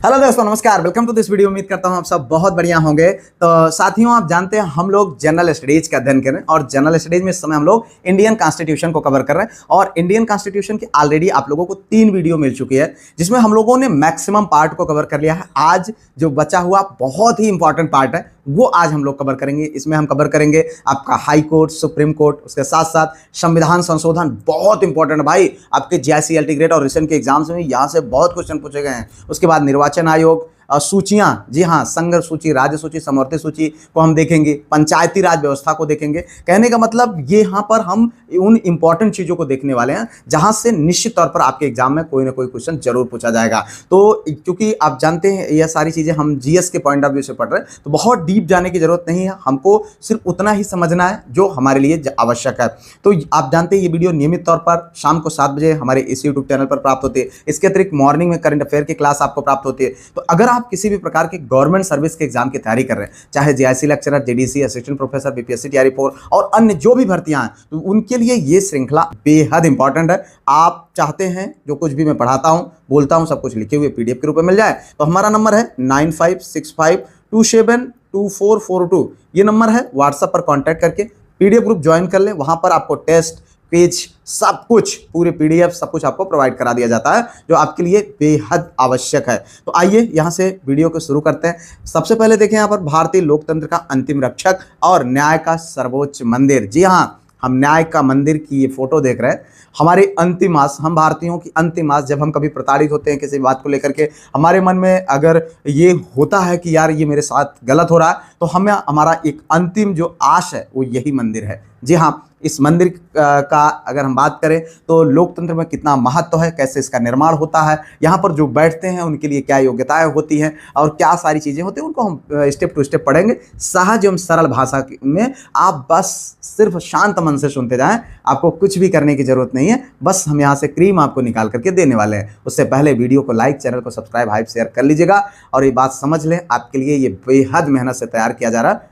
Hello दोस्तों, नमस्कार। Welcome to this video. उम्मीद करता हूं आप सब बहुत बढ़िया होंगे। तो साथियों, आप जानते हैं हम लोग जनरल स्टडीज का अध्ययन कर रहे हैं और जनरल स्टडीज में इस समय हम लोग इंडियन कॉन्स्टिट्यूशन को कवर कर रहे हैं। और इंडियन कॉन्स्टिट्यूशन की ऑलरेडी आप लोगों को 3 वीडियो मिल चुकी है, जिसमें हम लोगों ने मैक्सिमम पार्ट को कवर कर लिया है। आज जो बचा हुआ बहुत ही इंपॉर्टेंट पार्ट है वो आज हम लोग कवर करेंगे। इसमें हम कवर करेंगे आपका हाई कोर्ट, सुप्रीम कोर्ट, उसके साथ साथ संविधान संशोधन, बहुत इंपॉर्टेंट भाई। आपके जेईसी, एलटी ग्रेड और रिसेंट के एग्जाम्स में यहाँ से बहुत क्वेश्चन पूछे गए हैं। उसके बाद निर्वाचन आयोग, सूचियां, जी हाँ, संघ सूची, राज्य सूची, समवर्ती सूची को हम देखेंगे, पंचायती राज व्यवस्था को देखेंगे। कहने का मतलब ये यहाँ पर हम उन इंपॉर्टेंट चीजों को देखने वाले हैं जहां से निश्चित तौर पर आपके एग्जाम में कोई ना कोई क्वेश्चन जरूर पूछा जाएगा। तो क्योंकि आप जानते हैं यह सारी चीजें हम जीएस के पॉइंट ऑफ व्यू से पढ़ रहे हैं, तो बहुत डीप जाने की जरूरत नहीं है। हमको सिर्फ उतना ही समझना है जो हमारे लिए आवश्यक है। तो आप जानते हैं ये वीडियो नियमित तौर पर शाम को 7 बजे हमारे इस यूट्यूब चैनल पर प्राप्त होती है। इसके अतिरिक्त मॉर्निंग में करंट अफेयर की क्लास आपको प्राप्त होती है। तो अगर आप किसी भी प्रकार के गवर्नमेंट सर्विस के एग्जाम की तैयारी कर रहे हैं, चाहे JIC lecturer, JDC, assistant professor, BPSC तैयारी 4 और अन्य जो भी भर्तियां हैं, तो उनके लिए ये श्रृंखला बेहद इंपॉर्टेंट है। आप चाहते हैं जो कुछ भी मैं पढ़ाता हूं, बोलता हूं, सब कुछ लिखे हुए पीडीएफ के रूप में मिल जाए, तो हमारा नंबर है 9565272442। ये नंबर है। व्हाट्सएप पर कॉन्टैक्ट करके पीडीएफ ग्रुप ज्वाइन कर लें। वहां पर आपको टेस्ट, पेज, सब कुछ, पूरे पीडीएफ सब कुछ आपको प्रोवाइड करा दिया जाता है, जो आपके लिए बेहद आवश्यक है। तो आइए यहां से वीडियो को शुरू करते हैं। सबसे पहले देखें यहां पर भारतीय लोकतंत्र का अंतिम रक्षक और न्याय का सर्वोच्च मंदिर। जी हां, हम न्याय का मंदिर की ये फोटो देख रहे हैं। हमारी अंतिम आस, हम भारतीयों की अंतिम आस, जब हम कभी प्रताड़ित होते हैं किसी बात को लेकर के, हमारे मन में अगर ये होता है कि यार ये मेरे साथ गलत हो रहा है, तो हमें हमारा एक अंतिम जो आश है वो यही मंदिर है। जी हाँ, इस मंदिर का अगर हम बात करें तो लोकतंत्र में कितना महत्व है, कैसे इसका निर्माण होता है, यहाँ पर जो बैठते हैं उनके लिए क्या योग्यताएं होती हैं और क्या सारी चीज़ें होती हैं, उनको हम स्टेप टू स्टेप पढ़ेंगे सहज एवं सरल भाषा में। आप बस सिर्फ शांत मन से सुनते जाएं, आपको कुछ भी करने की जरूरत नहीं है। बस हम यहाँ से क्रीम आपको निकाल करके देने वाले हैं। उससे पहले वीडियो को लाइक, चैनल को सब्सक्राइब, हाइप, शेयर कर लीजिएगा। और ये बात समझ लें, आपके लिए ये बेहद मेहनत से तैयार किया जा रहा है।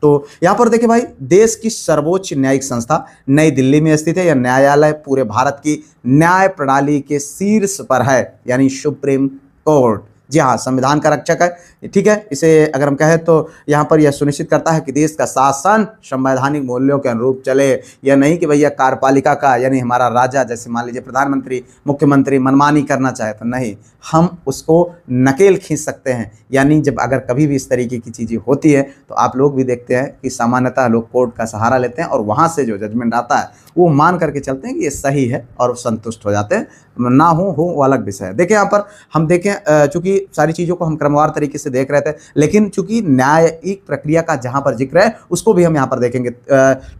तो यहां पर देखिए भाई, देश की सर्वोच्च न्यायिक संस्था नई दिल्ली में स्थित है। यह न्यायालय पूरे भारत की न्याय प्रणाली के शीर्ष पर है, यानी सुप्रीम कोर्ट। जी हाँ, संविधान का रक्षक है। ठीक है, इसे अगर हम कहें तो यहाँ पर यह सुनिश्चित करता है कि देश का शासन संवैधानिक मूल्यों के अनुरूप चले। यह नहीं कि भैया कार्यपालिका का, यानी हमारा राजा, जैसे मान लीजिए प्रधानमंत्री, मुख्यमंत्री मनमानी करना चाहे तो नहीं, हम उसको नकेल खींच सकते हैं। यानी जब अगर कभी भी इस तरीके की चीज़ें होती है तो आप लोग भी देखते हैं कि सामान्यतः लोग कोर्ट का सहारा लेते हैं और वहाँ से जो जजमेंट आता है वो मान करके चलते हैं कि ये सही है और संतुष्ट हो जाते हैं। ना हो वो अलग विषय है। देखिए यहाँ पर हम देखें, चूंकि सारी चीज़ों को हम क्रमवार तरीके से देख रहे थे, लेकिन चूंकि न्यायिक प्रक्रिया का जहाँ पर जिक्र है उसको भी हम यहाँ पर देखेंगे।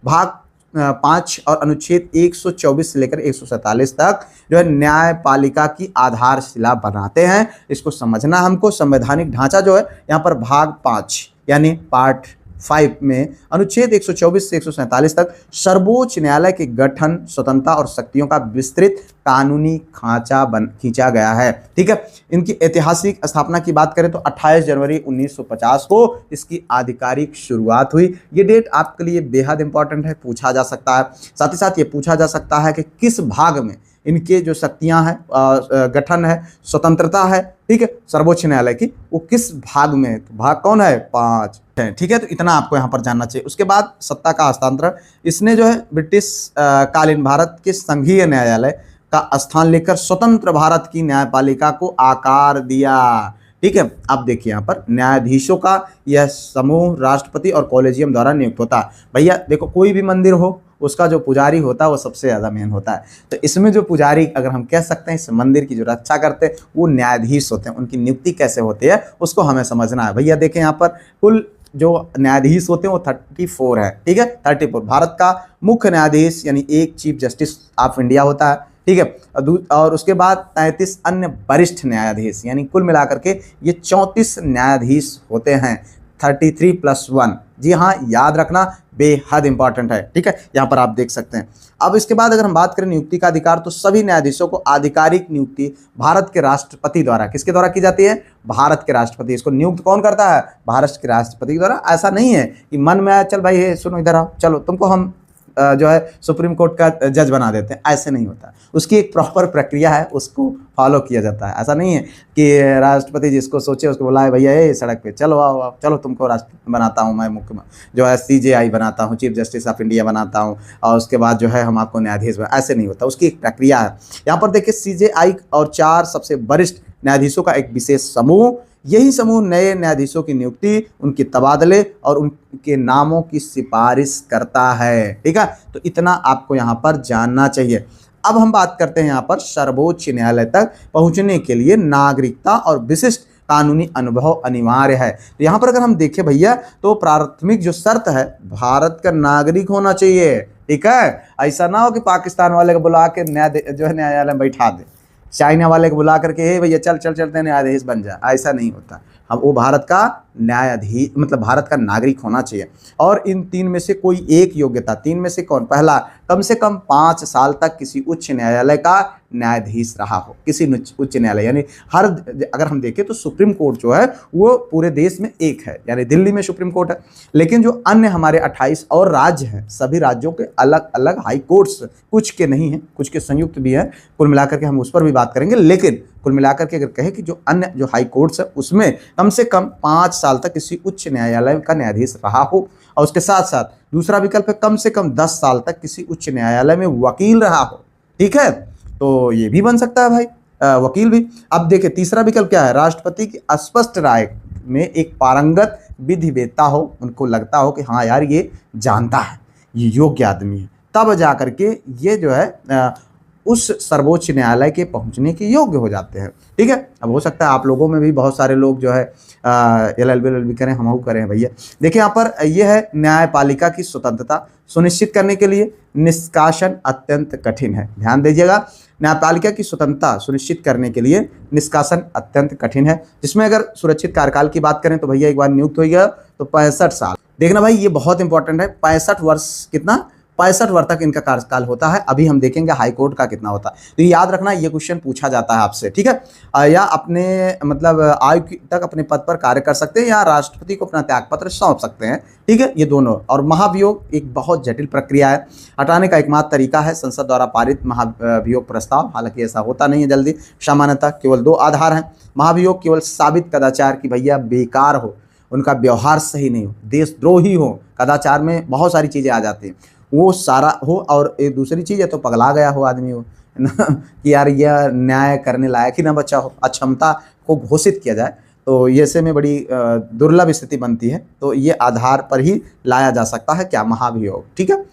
भाग 5 और अनुच्छेद 124 से लेकर 147 तक जो है न्यायपालिका की आधारशिला बनाते हैं। इसको समझना हमको। संवैधानिक ढांचा जो है यहाँ पर भाग 5 यानी पार्ट 5 में अनुच्छेद 124 से 147 तक सर्वोच्च न्यायालय के गठन, स्वतंत्रता और शक्तियों का विस्तृत कानूनी खांचा खींचा गया है। ठीक है, इनकी ऐतिहासिक स्थापना की बात करें तो 28 जनवरी 1950 को इसकी आधिकारिक शुरुआत हुई। ये डेट आपके लिए बेहद इंपॉर्टेंट है, पूछा जा सकता है। साथ ही साथ ये पूछा जा सकता है कि किस भाग में इनके जो शक्तियां हैं, गठन है, स्वतंत्रता है, ठीक है, सर्वोच्च न्यायालय की, वो किस भाग में है। तो भाग कौन है? 5 है। ठीक है, तो इतना आपको यहाँ पर जानना चाहिए। उसके बाद सत्ता का हस्तांतरण, इसने जो है ब्रिटिश कालीन भारत के संघीय न्यायालय का स्थान लेकर स्वतंत्र भारत की न्यायपालिका को आकार दिया। ठीक है, अब देखिए यहाँ पर न्यायाधीशों का यह समूह राष्ट्रपति और कॉलेजियम द्वारा नियुक्त होता है। भैया देखो, कोई भी मंदिर हो उसका जो पुजारी होता है वो सबसे ज़्यादा मेन होता है। तो इसमें जो पुजारी, अगर हम कह सकते हैं इस मंदिर की जो रक्षा करते हैं, वो न्यायाधीश होते हैं। उनकी नियुक्ति कैसे होती है उसको हमें समझना है। भैया देखें यहाँ पर कुल जो न्यायाधीश होते हैं वो 34 है। ठीक है, 34। भारत का मुख्य न्यायाधीश यानी एक चीफ जस्टिस ऑफ इंडिया होता है। ठीक है, और उसके बाद 33 अन्य वरिष्ठ न्यायाधीश, यानी कुल मिलाकर के ये 34 न्यायाधीश होते हैं। 33 + 1। जी हाँ, याद रखना, बेहद इंपॉर्टेंट है। ठीक है, यहाँ पर आप देख सकते हैं। अब इसके बाद अगर हम बात करें नियुक्ति का अधिकार, तो सभी न्यायाधीशों को आधिकारिक नियुक्ति भारत के राष्ट्रपति द्वारा, किसके द्वारा की जाती है? भारत के राष्ट्रपति। इसको नियुक्त कौन करता है? भारत के राष्ट्रपति द्वारा। ऐसा नहीं है कि मन में आया, चल भाई सुनो इधर आओ, चलो तुमको हम जो है सुप्रीम कोर्ट का जज बना देते हैं, ऐसे नहीं होता। उसकी एक प्रॉपर प्रक्रिया है, उसको फॉलो किया जाता है। ऐसा नहीं है कि राष्ट्रपति जिसको सोचे उसको बुलाए, भैया ये सड़क पे चलो आओ आओ, चलो तुमको राष्ट्रपति बनाता हूँ मैं, मुख्य जो है CJI बनाता हूँ, चीफ जस्टिस ऑफ इंडिया बनाता हूँ, और उसके बाद जो है हम आपको न्यायाधीश ऐसे नहीं होता। उसकी एक प्रक्रिया है। यहाँ पर देखिए CJI और 4 सबसे वरिष्ठ न्यायाधीशों का एक विशेष समूह, यही समूह नए न्यायाधीशों की नियुक्ति, उनके तबादले और उनके नामों की सिफारिश करता है। ठीक है, तो इतना आपको यहाँ पर जानना चाहिए। अब हम बात करते हैं यहाँ पर सर्वोच्च न्यायालय तक पहुँचने के लिए नागरिकता और विशिष्ट कानूनी अनुभव अनिवार्य है। तो यहाँ पर अगर हम देखें भैया, तो प्राथमिक जो शर्त है, भारत का नागरिक होना चाहिए। ठीक है, ऐसा ना हो कि पाकिस्तान वाले को बुला के न्यायालय में बैठा दे, चाइना वाले को बुला करके हे भैया चल चल चलते न्यायाधीश बन जा, ऐसा नहीं होता। हम वो भारत का न्यायाधीश मतलब भारत का नागरिक होना चाहिए। और इन 3 में से कोई एक योग्यता, 3 में से कौन? पहला, कम से कम 5 साल तक किसी उच्च न्यायालय का न्यायाधीश रहा हो, किसी उच्च न्यायालय, यानी हर, अगर हम देखें तो सुप्रीम कोर्ट जो है वो पूरे देश में एक है, यानी दिल्ली में सुप्रीम कोर्ट है। लेकिन जो अन्य हमारे 28 और राज्य हैं, सभी राज्यों के अलग अलग हाई कोर्ट्स, कुछ के नहीं हैं, कुछ के संयुक्त भी हैं, कुल मिलाकर के हम उस पर भी बात करेंगे। लेकिन कुल मिलाकर के अगर कहें कि जो अन्य जो हाई कोर्ट्स है उसमें कम से कम 5 साल तक किसी उच्च न्यायालय का न्यायाधीश रहा हो, और उसके साथ साथ दूसरा विकल्प है कम से कम 10 साल तक किसी उच्च न्यायालय में वकील रहा हो। ठीक है, तो ये भी बन सकता है भाई, वकील भी। अब देखिए तीसरा विकल्प क्या है? राष्ट्रपति की स्पष्ट राय में एक पारंगत विधिवेत्ता हो, उनको लगता हो कि हाँ यार ये जानता है, ये योग्य आदमी है, तब जा करके ये जो है उस सर्वोच्च न्यायालय के पहुंचने के योग्य हो जाते हैं। ठीक है, अब हो सकता है आप लोगों में भी बहुत सारे लोग जो है LLB करें, हम करें भैया। देखिए यहाँ पर यह है, न्यायपालिका की स्वतंत्रता सुनिश्चित करने के लिए निष्कासन अत्यंत कठिन है। ध्यान दीजिएगा, न्यायपालिका की स्वतंत्रता सुनिश्चित करने के लिए निष्कासन अत्यंत कठिन है। जिसमें अगर सुरक्षित कार्यकाल की बात करें तो भैया एक बार नियुक्त हो गया तो 65 साल। देखना भाई ये बहुत इंपॉर्टेंट है, 65 वर्ष, कितना? 65 वर्ष तक इनका कार्यकाल होता है। अभी हम देखेंगे हाई कोर्ट का कितना होता है, तो ये याद रखना, ये क्वेश्चन पूछा जाता है आपसे। ठीक है, या अपने मतलब आयु तक अपने पद पर कार्य कर सकते हैं, या राष्ट्रपति को अपना त्यागपत्र सौंप सकते हैं। ठीक है, ये दोनों। और महाभियोग एक बहुत जटिल प्रक्रिया है, हटाने का एकमात्र तरीका है संसद द्वारा पारित महाभियोग प्रस्ताव। हालांकि ऐसा होता नहीं है जल्दी, सामान्यतः केवल 2 आधार हैं। महाभियोग केवल साबित कदाचार की भैया बेकार हो, उनका व्यवहार सही नहीं हो, देशद्रोही हो, कदाचार में बहुत सारी चीज़ें आ जाती हैं, वो सारा हो। और एक दूसरी चीज़ है तो पगला गया हो आदमी हो कि यार यह न्याय करने लायक ही ना बचा हो, अक्षमता को घोषित किया जाए, तो ये ऐसे में बड़ी दुर्लभ स्थिति बनती है। तो ये आधार पर ही लाया जा सकता है क्या? महाभियोग। ठीक है,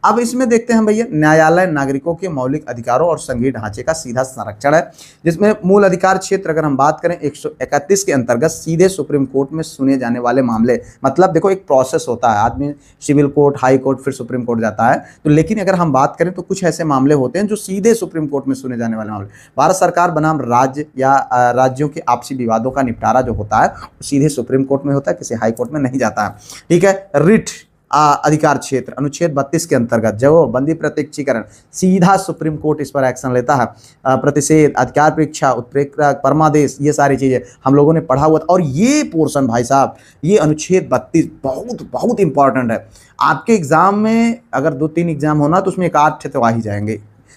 अब इसमें देखते हैं भैया, न्यायालय नागरिकों के मौलिक अधिकारों और संघीय ढांचे का सीधा संरक्षण है। जिसमें मूल अधिकार क्षेत्र अगर हम बात करें 131 के अंतर्गत सीधे सुप्रीम कोर्ट में सुने जाने वाले मामले, मतलब देखो एक प्रोसेस होता है, आदमी सिविल कोर्ट, हाई कोर्ट, फिर सुप्रीम कोर्ट जाता है। तो लेकिन अगर हम बात करें तो कुछ ऐसे मामले होते हैं जो सीधे सुप्रीम कोर्ट में सुने जाने वाले मामले, भारत सरकार बनाम राज्य या राज्यों के आपसी विवादों का निपटारा जो होता है सीधे सुप्रीम कोर्ट में होता है, किसी हाई कोर्ट में नहीं जाता है। ठीक है, रिट अधिकार क्षेत्र अनुच्छेद 32 के अंतर्गत जो बंदी प्रत्यक्षीकरण, सीधा सुप्रीम कोर्ट इस पर एक्शन लेता है। प्रतिषेध, अधिकार परीक्षा, उत्प्रेरक, परमादेश, ये सारी चीजें हम लोगों ने पढ़ा हुआ था। और ये पोर्शन भाई साहब, ये अनुच्छेद 32 बहुत बहुत इंपॉर्टेंट है। आपके एग्जाम में अगर 2-3 एग्जाम होना तो उसमें 1-8 तो आ ही जाएंगे,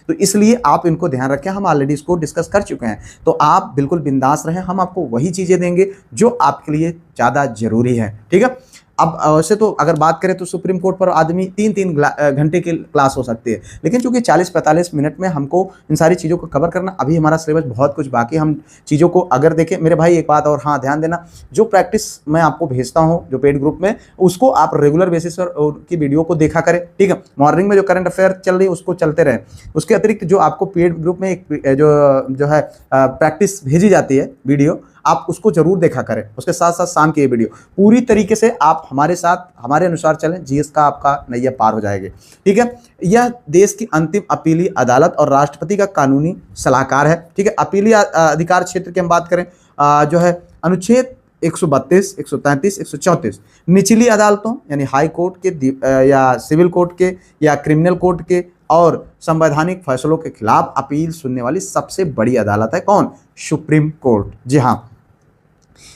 तो इसलिए आप इनको ध्यान रखें। हम ऑलरेडी इसको डिस्कस कर चुके हैं, तो आप बिल्कुल बिंदास रहें, हम आपको वही चीजें देंगे जो आपके लिए ज़्यादा जरूरी है। ठीक है, अब वैसे तो अगर बात करें तो सुप्रीम कोर्ट पर आदमी 3-3 घंटे की क्लास हो सकती है, लेकिन चूंकि 40-45 मिनट में हमको इन सारी चीज़ों को कवर करना, अभी हमारा सिलेबस बहुत कुछ बाकी, हम चीज़ों को अगर देखें मेरे भाई, एक बात और हाँ ध्यान देना, जो प्रैक्टिस मैं आपको भेजता हूँ जो पेड ग्रुप में, उसको आप रेगुलर बेसिस पर उनकी वीडियो को देखा करें। ठीक है, मॉर्निंग में जो करंट अफेयर चल रही है उसको चलते रहें, उसके अतिरिक्त जो आपको पेड ग्रुप में एक जो है प्रैक्टिस भेजी जाती है वीडियो, आप उसको जरूर देखा करें। उसके साथ साथ शाम की ये वीडियो पूरी तरीके से आप हमारे साथ हमारे अनुसार चलें, जीएस का आपका नैया पार हो जाएगी। ठीक है, यह देश की अंतिम अपीली अदालत और राष्ट्रपति का कानूनी सलाहकार है। ठीक है, अपीली अधिकार क्षेत्र की हम बात करें जो है अनुच्छेद 132, 133, 134 निचली अदालतों यानी हाई कोर्ट के या सिविल कोर्ट के या क्रिमिनल कोर्ट के और संवैधानिक फैसलों के खिलाफ अपील सुनने वाली सबसे बड़ी अदालत है कौन? Supreme court. जी हाँ,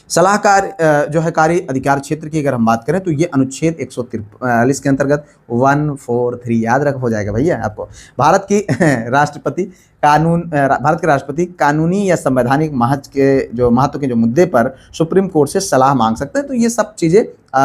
सलाहकार जो है कार्य अधिकार क्षेत्र की अगर हम बात करें तो ये अनुच्छेद 143 के अंतर्गत 143 याद रख हो जाएगा भैया आपको। भारत की राष्ट्रपति भारत के राष्ट्रपति कानूनी या संवैधानिक महत्व के जो मुद्दे पर सुप्रीम कोर्ट से सलाह मांग सकते हैं। तो ये सब चीजें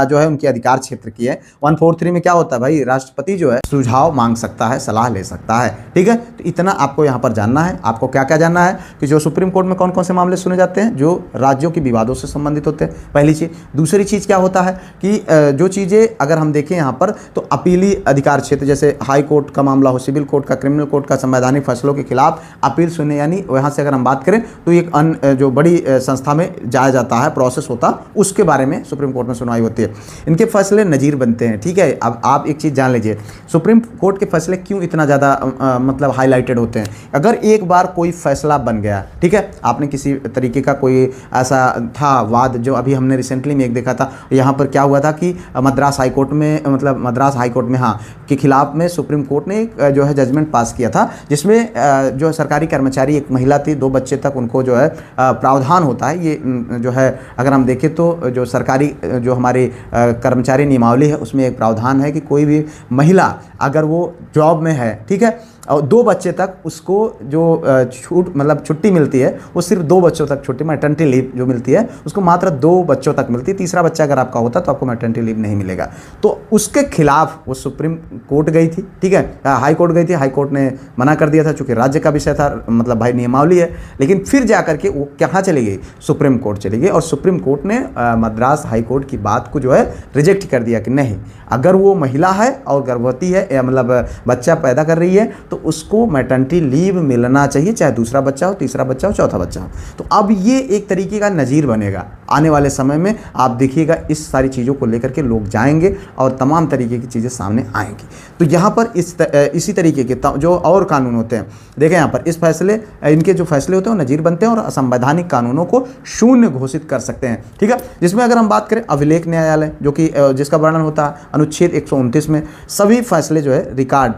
जो है उनके अधिकार क्षेत्र की है। 143 में क्या होता है भाई, राष्ट्रपति जो है सुझाव मांग सकता है, सलाह ले सकता है। ठीक है, तो इतना आपको यहाँ पर जानना है। आपको क्या क्या जानना है कि जो सुप्रीम कोर्ट में कौन कौन से मामले सुने जाते हैं, जो राज्यों की विवादों से संबंधित होते हैं, पहली चीज। दूसरी चीज क्या होता है कि जो चीजें अगर हम देखें यहाँ पर तो अपीली अधिकार क्षेत्र, जैसे हाई कोर्ट का मामला हो, सिविल कोर्ट का, क्रिमिनल कोर्ट का, संवैधानिक फैसलों के खिलाफ अपील सुनने, यानी वहाँ से अगर हम बात करें तो एक जो बड़ी संस्था में जाया जाता है, प्रोसेस होता है, उसके बारे में सुप्रीम कोर्ट में सुनवाई होती है। इनके फैसले नजीर बनते हैं। ठीक है, अब आप एक चीज़ जान लीजिए, सुप्रीम कोर्ट के फैसले क्यों इतना ज़्यादा मतलब हाईलाइटेड होते हैं। अगर एक बार कोई फैसला बन गया, ठीक है, आपने किसी तरीके का कोई ऐसा था वाद, जो अभी हमने रिसेंटली में एक देखा था, यहाँ पर क्या हुआ था कि मद्रास हाई कोर्ट में, मतलब मद्रास हाई कोर्ट में हाँ के खिलाफ में सुप्रीम कोर्ट ने एक जो है जजमेंट पास किया था, जिसमें जो सरकारी कर्मचारी, एक महिला थी, 2 बच्चे तक उनको जो है प्रावधान होता है। ये जो है अगर हम देखें तो जो सरकारी जो हमारे कर्मचारी नियमावली है उसमें एक प्रावधान है कि कोई भी महिला अगर वो जॉब में है, ठीक है, और 2 बच्चे तक उसको जो छूट मतलब छुट्टी मिलती है वो सिर्फ 2 बच्चों तक छुट्टी, मैटरनिटी लीव जो मिलती है उसको मात्र 2 बच्चों तक मिलती है। तीसरा बच्चा अगर आपका होता तो आपको मैटरनिटी लीव नहीं मिलेगा। तो उसके खिलाफ वो सुप्रीम कोर्ट गई थी, ठीक है, हाई कोर्ट गई थी। हाई कोर्ट ने मना कर दिया था चूंकि राज्य का विषय था, मतलब भाई नियमावली है। लेकिन फिर जाकर के वो कहाँ चली गई, सुप्रीम कोर्ट चली गई, और सुप्रीम कोर्ट ने मद्रास हाई कोर्ट की बात को जो है रिजेक्ट कर दिया कि नहीं, अगर वो महिला है और गर्भवती है या मतलब बच्चा पैदा कर रही है तो उसको मैटरनिटी लीव मिलना चाहिए, चाहे दूसरा बच्चा हो, तीसरा बच्चा हो, चौथा बच्चा हो। तो अब ये एक तरीके का नज़ीर बनेगा आने वाले समय में। आप देखिएगा इस सारी चीज़ों को लेकर के लोग जाएंगे और तमाम तरीके की चीज़ें सामने आएंगी। तो यहाँ पर इसी तरीके के जो और कानून होते हैं, देखें यहाँ पर इस फैसले, इनके जो फैसले होते हैं वो नज़ीर बनते हैं और असंवैधानिक कानूनों को शून्य घोषित कर सकते हैं। ठीक है, जिसमें अगर हम बात करें अभिलेख न्यायालय, जो कि जिसका वर्णन होता है अनुच्छेद 129 में, सभी फैसले जो है रिकॉर्ड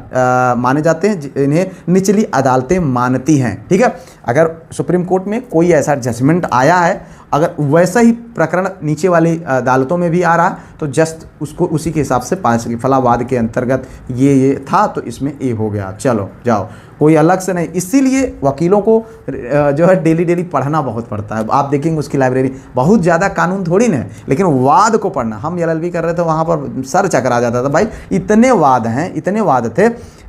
माने जाते हैं, इन्हें निचली अदालतें मानती हैं। ठीक है, अगर सुप्रीम कोर्ट में कोई ऐसा जजमेंट आया है, अगर वैसा ही प्रकरण नीचे वाली अदालतों में भी आ रहा तो जस्ट उसको उसी के हिसाब से पास की फलावाद के अंतर्गत ये था तो इसमें ये हो गया, चलो जाओ, कोई अलग से नहीं। इसीलिए वकीलों को जो है डेली पढ़ना बहुत पड़ता है। आप देखेंगे उसकी लाइब्रेरी बहुत ज़्यादा कानून थोड़ी ना है, लेकिन वाद को पढ़ना। हम LLB कर रहे थे, वहाँ पर सर चकरा जाता था, भाई इतने वाद हैं, इतने वाद थे,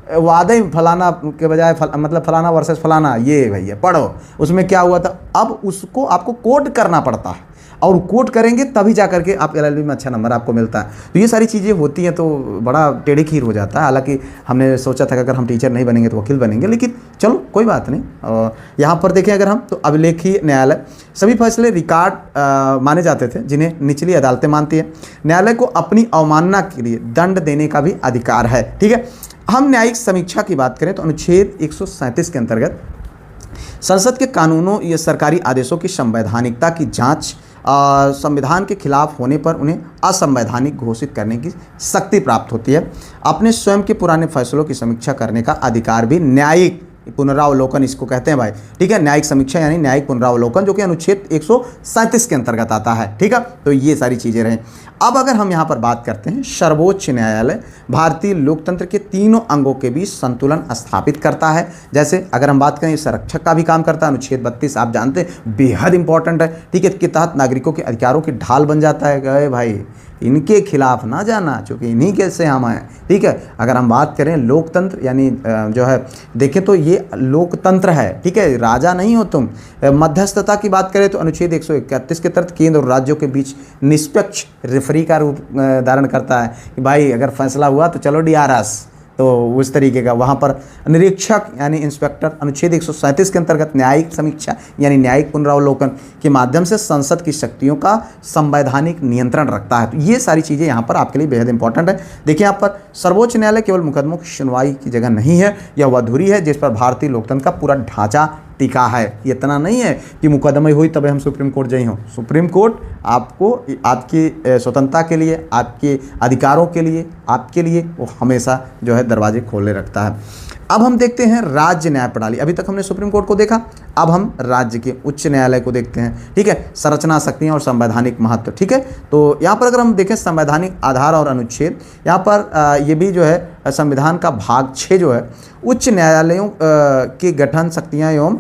वादे फलाना के बजाय मतलब फलाना वर्सेस फलाना, ये भैया पढ़ो उसमें क्या हुआ था। अब उसको आपको कोट करना पड़ता है और कोट करेंगे तभी जा करके आप LLB में अच्छा नंबर आपको मिलता है। तो ये सारी चीज़ें होती हैं तो बड़ा टेढ़ी खीर हो जाता है। हालांकि हमने सोचा था कि अगर हम टीचर नहीं बनेंगे तो वकील बनेंगे, लेकिन चलो कोई बात नहीं। यहाँ पर देखें अगर हम, तो अभिलेखीय न्यायालय, सभी फैसले रिकॉर्ड माने जाते थे जिन्हें निचली अदालतें मानती है। न्यायालय को अपनी अवमानना के लिए दंड देने का भी अधिकार है। ठीक है, हम न्यायिक समीक्षा की बात करें तो अनुच्छेद 137 के अंतर्गत संसद के कानूनों या सरकारी आदेशों की संवैधानिकता की जांच संविधान के खिलाफ होने पर उन्हें असंवैधानिक घोषित करने की शक्ति प्राप्त होती है। अपने स्वयं के पुराने फैसलों की समीक्षा करने का अधिकार भी न्यायिक पुनरावलोकन इसको कहते हैं भाई। ठीक है, न्यायिक समीक्षा यानी न्यायिक पुनरावलोकन, जो कि अनुच्छेद 137 के अंतर्गत आता है। ठीक है, तो ये सारी चीज़ें रहें। अब अगर हम यहाँ पर बात करते हैं, सर्वोच्च न्यायालय भारतीय लोकतंत्र के तीनों अंगों के बीच संतुलन स्थापित करता है। जैसे अगर हम बात करें, संरक्षक का भी काम करता है। अनुच्छेद 32 आप जानते हैं बेहद इंपॉर्टेंट है। ठीक है, के तहत नागरिकों के अधिकारों की ढाल बन जाता है। गए भाई इनके खिलाफ ना जाना, क्योंकि इन्हीं के से हम हैं। ठीक है, अगर हम बात करें लोकतंत्र यानी जो है देखें तो ये लोकतंत्र है। ठीक है, राजा नहीं हो तुम। मध्यस्थता की बात करें तो अनुच्छेद 131 के तहत केंद्र और राज्यों के बीच निष्पक्ष रेफरी का रूप धारण करता है कि भाई अगर फैसला हुआ तो चलो DRS, तो उस तरीके का। वहाँ पर निरीक्षक यानी इंस्पेक्टर, अनुच्छेद 137 के अंतर्गत न्यायिक समीक्षा यानी न्यायिक पुनरावलोकन के माध्यम से संसद की शक्तियों का संवैधानिक नियंत्रण रखता है। तो ये सारी चीज़ें यहाँ पर आपके लिए बेहद इंपॉर्टेंट है। देखिए यहाँ पर सर्वोच्च न्यायालय केवल मुकदमों की सुनवाई की जगह नहीं है, यह वह धुरी है जिस पर भारतीय लोकतंत्र का पूरा ढांचा टिका है। इतना नहीं है कि मुकदमा हुई तब हम सुप्रीम कोर्ट जाई हो। सुप्रीम कोर्ट आपको आपकी स्वतंत्रता के लिए, आपके अधिकारों के लिए, आपके लिए वो हमेशा जो है दरवाजे खोले रखता है। अब हम देखते हैं राज्य न्याय प्रणाली। अभी तक हमने सुप्रीम कोर्ट को देखा, अब हम राज्य के उच्च न्यायालय को देखते हैं। ठीक है, संरचना, शक्तियाँ और संवैधानिक महत्व। ठीक है, तो यहाँ पर अगर हम देखें संवैधानिक आधार और अनुच्छेद, यहाँ पर ये भी जो है संविधान का भाग 6 जो है उच्च न्यायालयों के गठन, शक्तियाँ एवं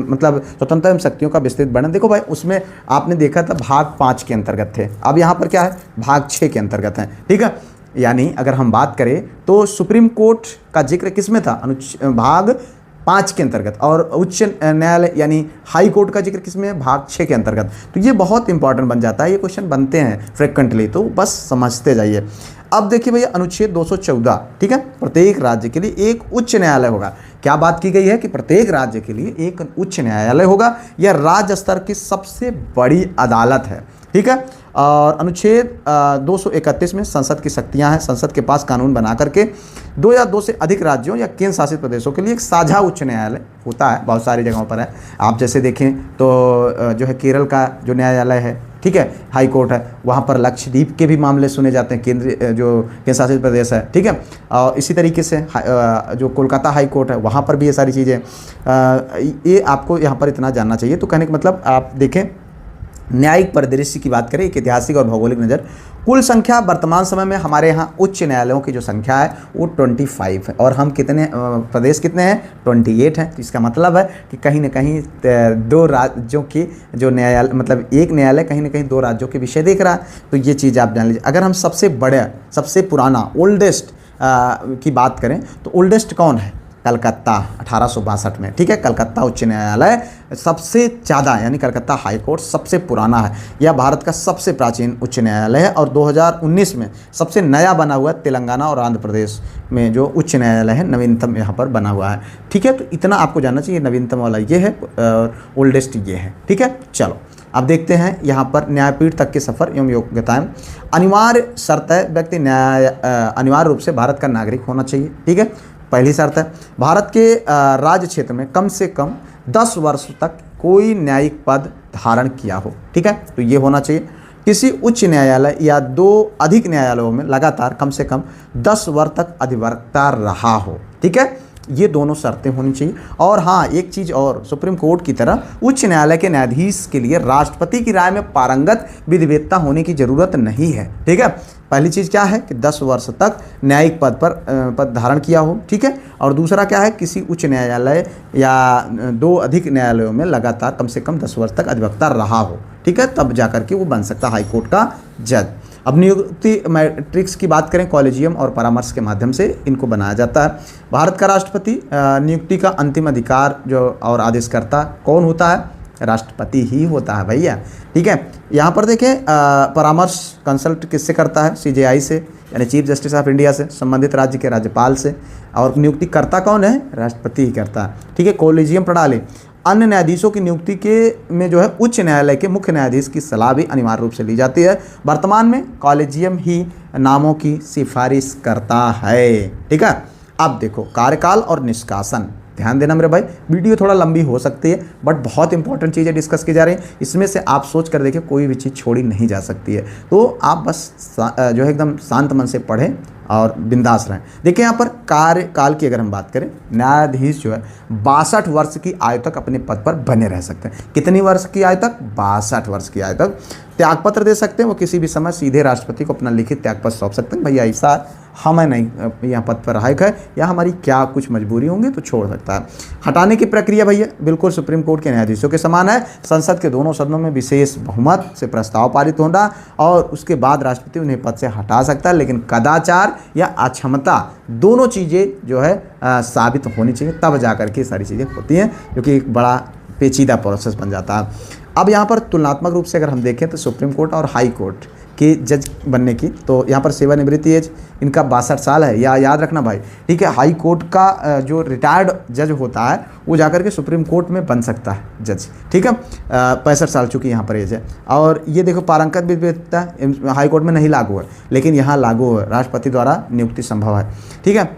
मतलब स्वतंत्रता एवं शक्तियों का विस्तृत वर्णन। देखो भाई, उसमें आपने देखा था भाग 5 के अंतर्गत थे, अब यहाँ पर क्या है, भाग 6 के अंतर्गत है। ठीक है, यानी अगर हम बात करें तो सुप्रीम कोर्ट का जिक्र किस में था, भाग 5 के अंतर्गत, और उच्च न्यायालय यानी हाई कोर्ट का जिक्र किस में है, भाग 6 के अंतर्गत। तो ये बहुत इंपॉर्टेंट बन जाता है, ये क्वेश्चन बनते हैं फ्रिक्वेंटली, तो बस समझते जाइए। अब देखिए भैया अनुच्छेद 214, ठीक है, प्रत्येक राज्य के लिए एक उच्च न्यायालय होगा। क्या बात की गई है कि प्रत्येक राज्य के लिए एक उच्च न्यायालय होगा, यह राज्य स्तर की सबसे बड़ी अदालत है। ठीक है, और अनुच्छेद 231 में संसद की शक्तियां हैं, संसद के पास कानून बना करके 2 या 2 से अधिक राज्यों या केंद्र शासित प्रदेशों के लिए एक साझा उच्च न्यायालय होता है, बहुत सारी जगहों पर है। आप जैसे देखें तो जो है केरल का जो न्यायालय है, ठीक है, हाई कोर्ट है, वहाँ पर लक्षद्वीप के भी मामले सुने जाते हैं, केंद्र शासित प्रदेश है। ठीक है, और इसी तरीके से जो कोलकाता हाई कोर्ट है वहाँ पर भी ये सारी चीज़ें, ये आपको यहाँ पर इतना जानना चाहिए। तो कहने का मतलब आप देखें, न्यायिक परिदृश्य की बात करें, एक ऐतिहासिक और भौगोलिक नज़र, कुल संख्या वर्तमान समय में हमारे यहाँ उच्च न्यायालयों की जो संख्या है वो 25 है, और हम कितने प्रदेश कितने हैं, 28 हैं। तो इसका मतलब है कि कहीं ना कहीं 2 राज्यों की जो न्यायालय, मतलब एक न्यायालय कहीं ना कहीं 2 राज्यों के विषय देख रहा है। तो ये चीज़ आप जान लीजिए। अगर हम सबसे बड़ा, सबसे पुराना, ओल्डेस्ट की बात करें तो ओल्डेस्ट कौन है, कलकत्ता 1862 में। ठीक है, कलकत्ता उच्च न्यायालय सबसे ज़्यादा, यानी कलकत्ता हाई कोर्ट सबसे पुराना है, यह भारत का सबसे प्राचीन उच्च न्यायालय है। और 2019 में सबसे नया बना हुआ तेलंगाना और आंध्र प्रदेश में जो उच्च न्यायालय है, नवीनतम यहाँ पर बना हुआ है। ठीक है, तो इतना आपको जानना चाहिए, नवीनतम वाला ये है, ओल्डेस्ट ये है। ठीक है, चलो अब देखते हैं यहाँ पर न्यायपीठ तक के सफ़र एवं योग्यताएं। अनिवार्य शर्त है, व्यक्ति अनिवार्य रूप से भारत का नागरिक होना चाहिए। ठीक है, पहली शर्त है, भारत के राज्य क्षेत्र में कम से कम 10 वर्ष तक कोई न्यायिक पद धारण किया हो। ठीक है, तो ये होना चाहिए। किसी उच्च न्यायालय या 2 अधिक न्यायालयों में लगातार कम से कम 10 वर्ष तक अधिवक्ता रहा हो। ठीक है, ये दोनों शर्तें होनी चाहिए। और हाँ, एक चीज़ और, सुप्रीम कोर्ट की तरह उच्च न्यायालय के न्यायाधीश के लिए राष्ट्रपति की राय में पारंगत विधिवेत्ता होने की जरूरत नहीं है। ठीक है, पहली चीज़ क्या है कि 10 वर्ष तक न्यायिक पद धारण किया हो। ठीक है, और दूसरा क्या है, किसी उच्च न्यायालय या 2 अधिक न्यायालयों में लगातार कम से कम 10 वर्ष तक अधिवक्ता रहा हो। ठीक है, तब जाकर के वो बन सकता है हाई कोर्ट का जज। अब नियुक्ति मैट्रिक्स की बात करें, कॉलेजियम और परामर्श के माध्यम से इनको बनाया जाता है। भारत का राष्ट्रपति नियुक्ति का अंतिम अधिकार जो और आदेशकर्ता कौन होता है, राष्ट्रपति ही होता है भैया। ठीक है, यहाँ पर देखें, परामर्श कंसल्ट किससे करता है, CJI से, यानी चीफ जस्टिस ऑफ इंडिया से, संबंधित राज्य के राज्यपाल से। और नियुक्ति करता कौन है, राष्ट्रपति ही करता है। ठीक है, कॉलेजियम प्रणाली, अन्य न्यायाधीशों की नियुक्ति के में जो है उच्च न्यायालय के मुख्य न्यायाधीश की सलाह भी अनिवार्य रूप से ली जाती है। वर्तमान में कॉलेजियम ही नामों की सिफारिश करता है। ठीक है, अब देखो कार्यकाल और निष्कासन, ध्यान देना मेरे भाई, वीडियो थोड़ा लंबी हो सकती है बट बहुत इंपॉर्टेंट चीज़ें डिस्कस की जा रही हैं। इसमें से आप सोच कर देखिए, कोई भी चीज़ छोड़ी नहीं जा सकती है। तो आप बस जो है एकदम शांत मन से पढ़ें और बिंदास रहें। देखिए यहाँ पर कार्यकाल की अगर हम बात करें, न्यायाधीश जो है 62 वर्ष की आयु तक अपने पद पर बने रह सकते हैं। कितनी वर्ष की आयु तक, 62 वर्ष की आयु तक। त्यागपत्र दे सकते हैं, वो किसी भी समय सीधे राष्ट्रपति को अपना लिखित त्यागपत्र सौंप सकते हैं, भैया ऐसा हमें नहीं यहाँ पद पर हाइक है या हमारी क्या कुछ मजबूरी होंगी तो छोड़ सकता है। हटाने की प्रक्रिया भैया बिल्कुल सुप्रीम कोर्ट के न्यायाधीशों के समान है। संसद के दोनों सदनों में विशेष बहुमत से प्रस्ताव पारित होना और उसके बाद राष्ट्रपति उन्हें पद से हटा सकता है, लेकिन कदाचार या अक्षमता दोनों चीज़ें जो है साबित होनी चाहिए, तब जाकर के सारी चीज़ें होती हैं, जो कि एक बड़ा पेचीदा प्रोसेस बन जाता है। अब यहाँ पर तुलनात्मक रूप से अगर हम देखें तो सुप्रीम कोर्ट और हाई कोर्ट के जज बनने की, तो यहाँ पर सेवानिवृत्ति एज इनका 62 साल है, या याद रखना भाई। ठीक है, हाई कोर्ट का जो रिटायर्ड जज होता है वो जाकर के सुप्रीम कोर्ट में बन सकता है जज। ठीक है, 65 साल चूँकि यहाँ पर एज है। और ये देखो पारंगत विधिवेत्ता हाई कोर्ट में नहीं लागू है, लेकिन यहाँ लागू है, राष्ट्रपति द्वारा नियुक्ति संभव है। ठीक है,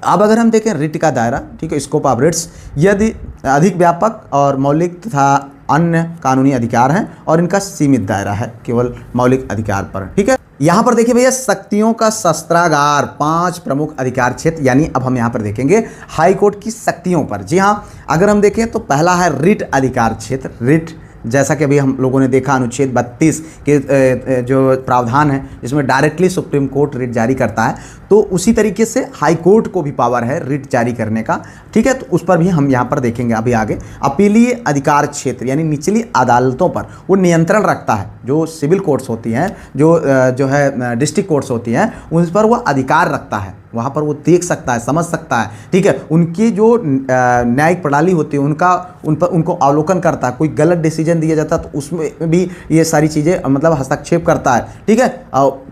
अब अगर हम देखें रिट का दायरा, ठीक है, स्कोप ऑफ रिट्स, यदि अधिक व्यापक और मौलिक तथा अन्य कानूनी अधिकार हैं और इनका सीमित दायरा है केवल मौलिक अधिकार पर। ठीक है, यहाँ पर देखिए भैया शक्तियों का शस्त्रागार, 5 प्रमुख अधिकार क्षेत्र, यानी अब हम यहाँ पर देखेंगे हाई कोर्ट की शक्तियों पर। जी हाँ, अगर हम देखें तो पहला है रिट अधिकार क्षेत्र। रिट, जैसा कि अभी हम लोगों ने देखा अनुच्छेद 32 के जो प्रावधान है जिसमें डायरेक्टली सुप्रीम कोर्ट रिट जारी करता है, तो उसी तरीके से हाई कोर्ट को भी पावर है रिट जारी करने का। ठीक है, तो उस पर भी हम यहाँ पर देखेंगे अभी आगे। अपीलीय अधिकार क्षेत्र यानी निचली अदालतों पर वो नियंत्रण रखता है। जो सिविल कोर्ट्स होती हैं, जो है डिस्ट्रिक्ट कोर्ट्स होती हैं, उस पर वो अधिकार रखता है, वहाँ पर वो देख सकता है, समझ सकता है। ठीक है, उनकी जो न्यायिक प्रणाली होती है उनको अवलोकन करता है। कोई गलत डिसीजन दिया जाता है तो उसमें भी ये सारी चीज़ें मतलब हस्तक्षेप करता है। ठीक है,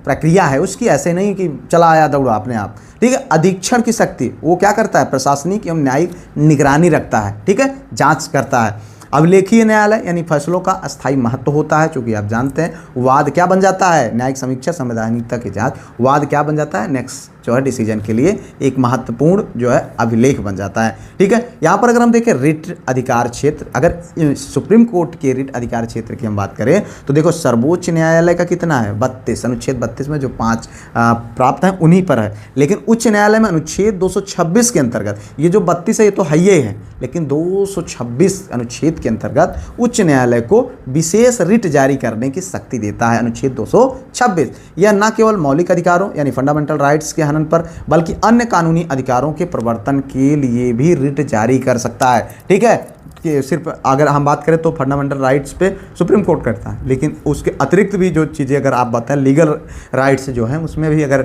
प्रक्रिया है उसकी, ऐसे नहीं कि चला आया दौड़ा अपने आप। ठीक है, अधीक्षण की शक्ति, वो क्या करता है, प्रशासनिक एवं न्यायिक निगरानी रखता है। ठीक है, जांच करता है। अभिलेखीय न्यायालय यानी फैसलों का अस्थायी महत्व होता है, चूंकि आप जानते हैं वाद क्या बन जाता है, न्यायिक समीक्षा, संवैधानिकता की जांच, वाद क्या बन जाता है, नेक्स्ट जो है डिसीजन के लिए एक महत्वपूर्ण जो है अभिलेख बन जाता है। ठीक है, यहाँ पर अगर हम देखें रिट अधिकार क्षेत्र, अगर सुप्रीम कोर्ट के रिट अधिकार क्षेत्र की हम बात करें तो देखो सर्वोच्च न्यायालय का कितना है, 32, अनुच्छेद 32 में जो 5 प्राप्त हैं उन्हीं पर है। लेकिन उच्च न्यायालय में अनुच्छेद 226 के अंतर्गत, ये जो 32 है ये तो है ही है, लेकिन 226 अनुच्छेद के अंतर्गत उच्च न्यायालय को विशेष रिट जारी करने की शक्ति देता है अनुच्छेद 226। यह न केवल मौलिक अधिकारों यानी फंडामेंटल राइट्स के हनन पर बल्कि अन्य कानूनी अधिकारों के प्रवर्तन के लिए भी रिट जारी कर सकता है। ठीक है, कि सिर्फ अगर हम बात करें तो फंडामेंटल राइट्स पे सुप्रीम कोर्ट करता है, लेकिन उसके अतिरिक्त भी जो चीज़ें अगर आप बताएं लीगल राइट्स जो हैं उसमें भी अगर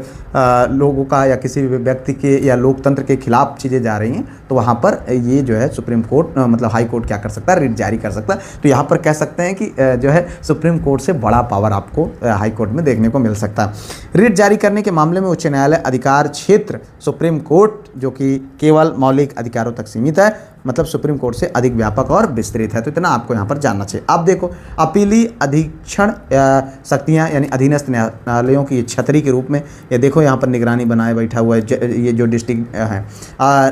लोगों का या किसी भी व्यक्ति के या लोकतंत्र के खिलाफ चीज़ें जा रही हैं तो वहाँ पर ये जो है सुप्रीम कोर्ट मतलब हाई कोर्ट क्या कर सकता है, रिट जारी कर सकता है। तो यहाँ पर कह सकते हैं कि जो है सुप्रीम कोर्ट से बड़ा पावर आपको हाई कोर्ट में देखने को मिल सकता है। रिट जारी करने के मामले में उच्च न्यायालय अधिकार क्षेत्र सुप्रीम कोर्ट जो कि केवल मौलिक अधिकारों तक सीमित है, मतलब सुप्रीम कोर्ट से अधिक व्यापक और विस्तृत है। तो इतना आपको यहाँ पर जानना चाहिए। अब देखो अपीलीय अधीक्षण शक्तियाँ यानी अधीनस्थ न्यायालयों की छतरी के रूप में, ये देखो यहाँ पर निगरानी बनाए बैठा हुआ है ये जो डिस्ट्रिक्ट है।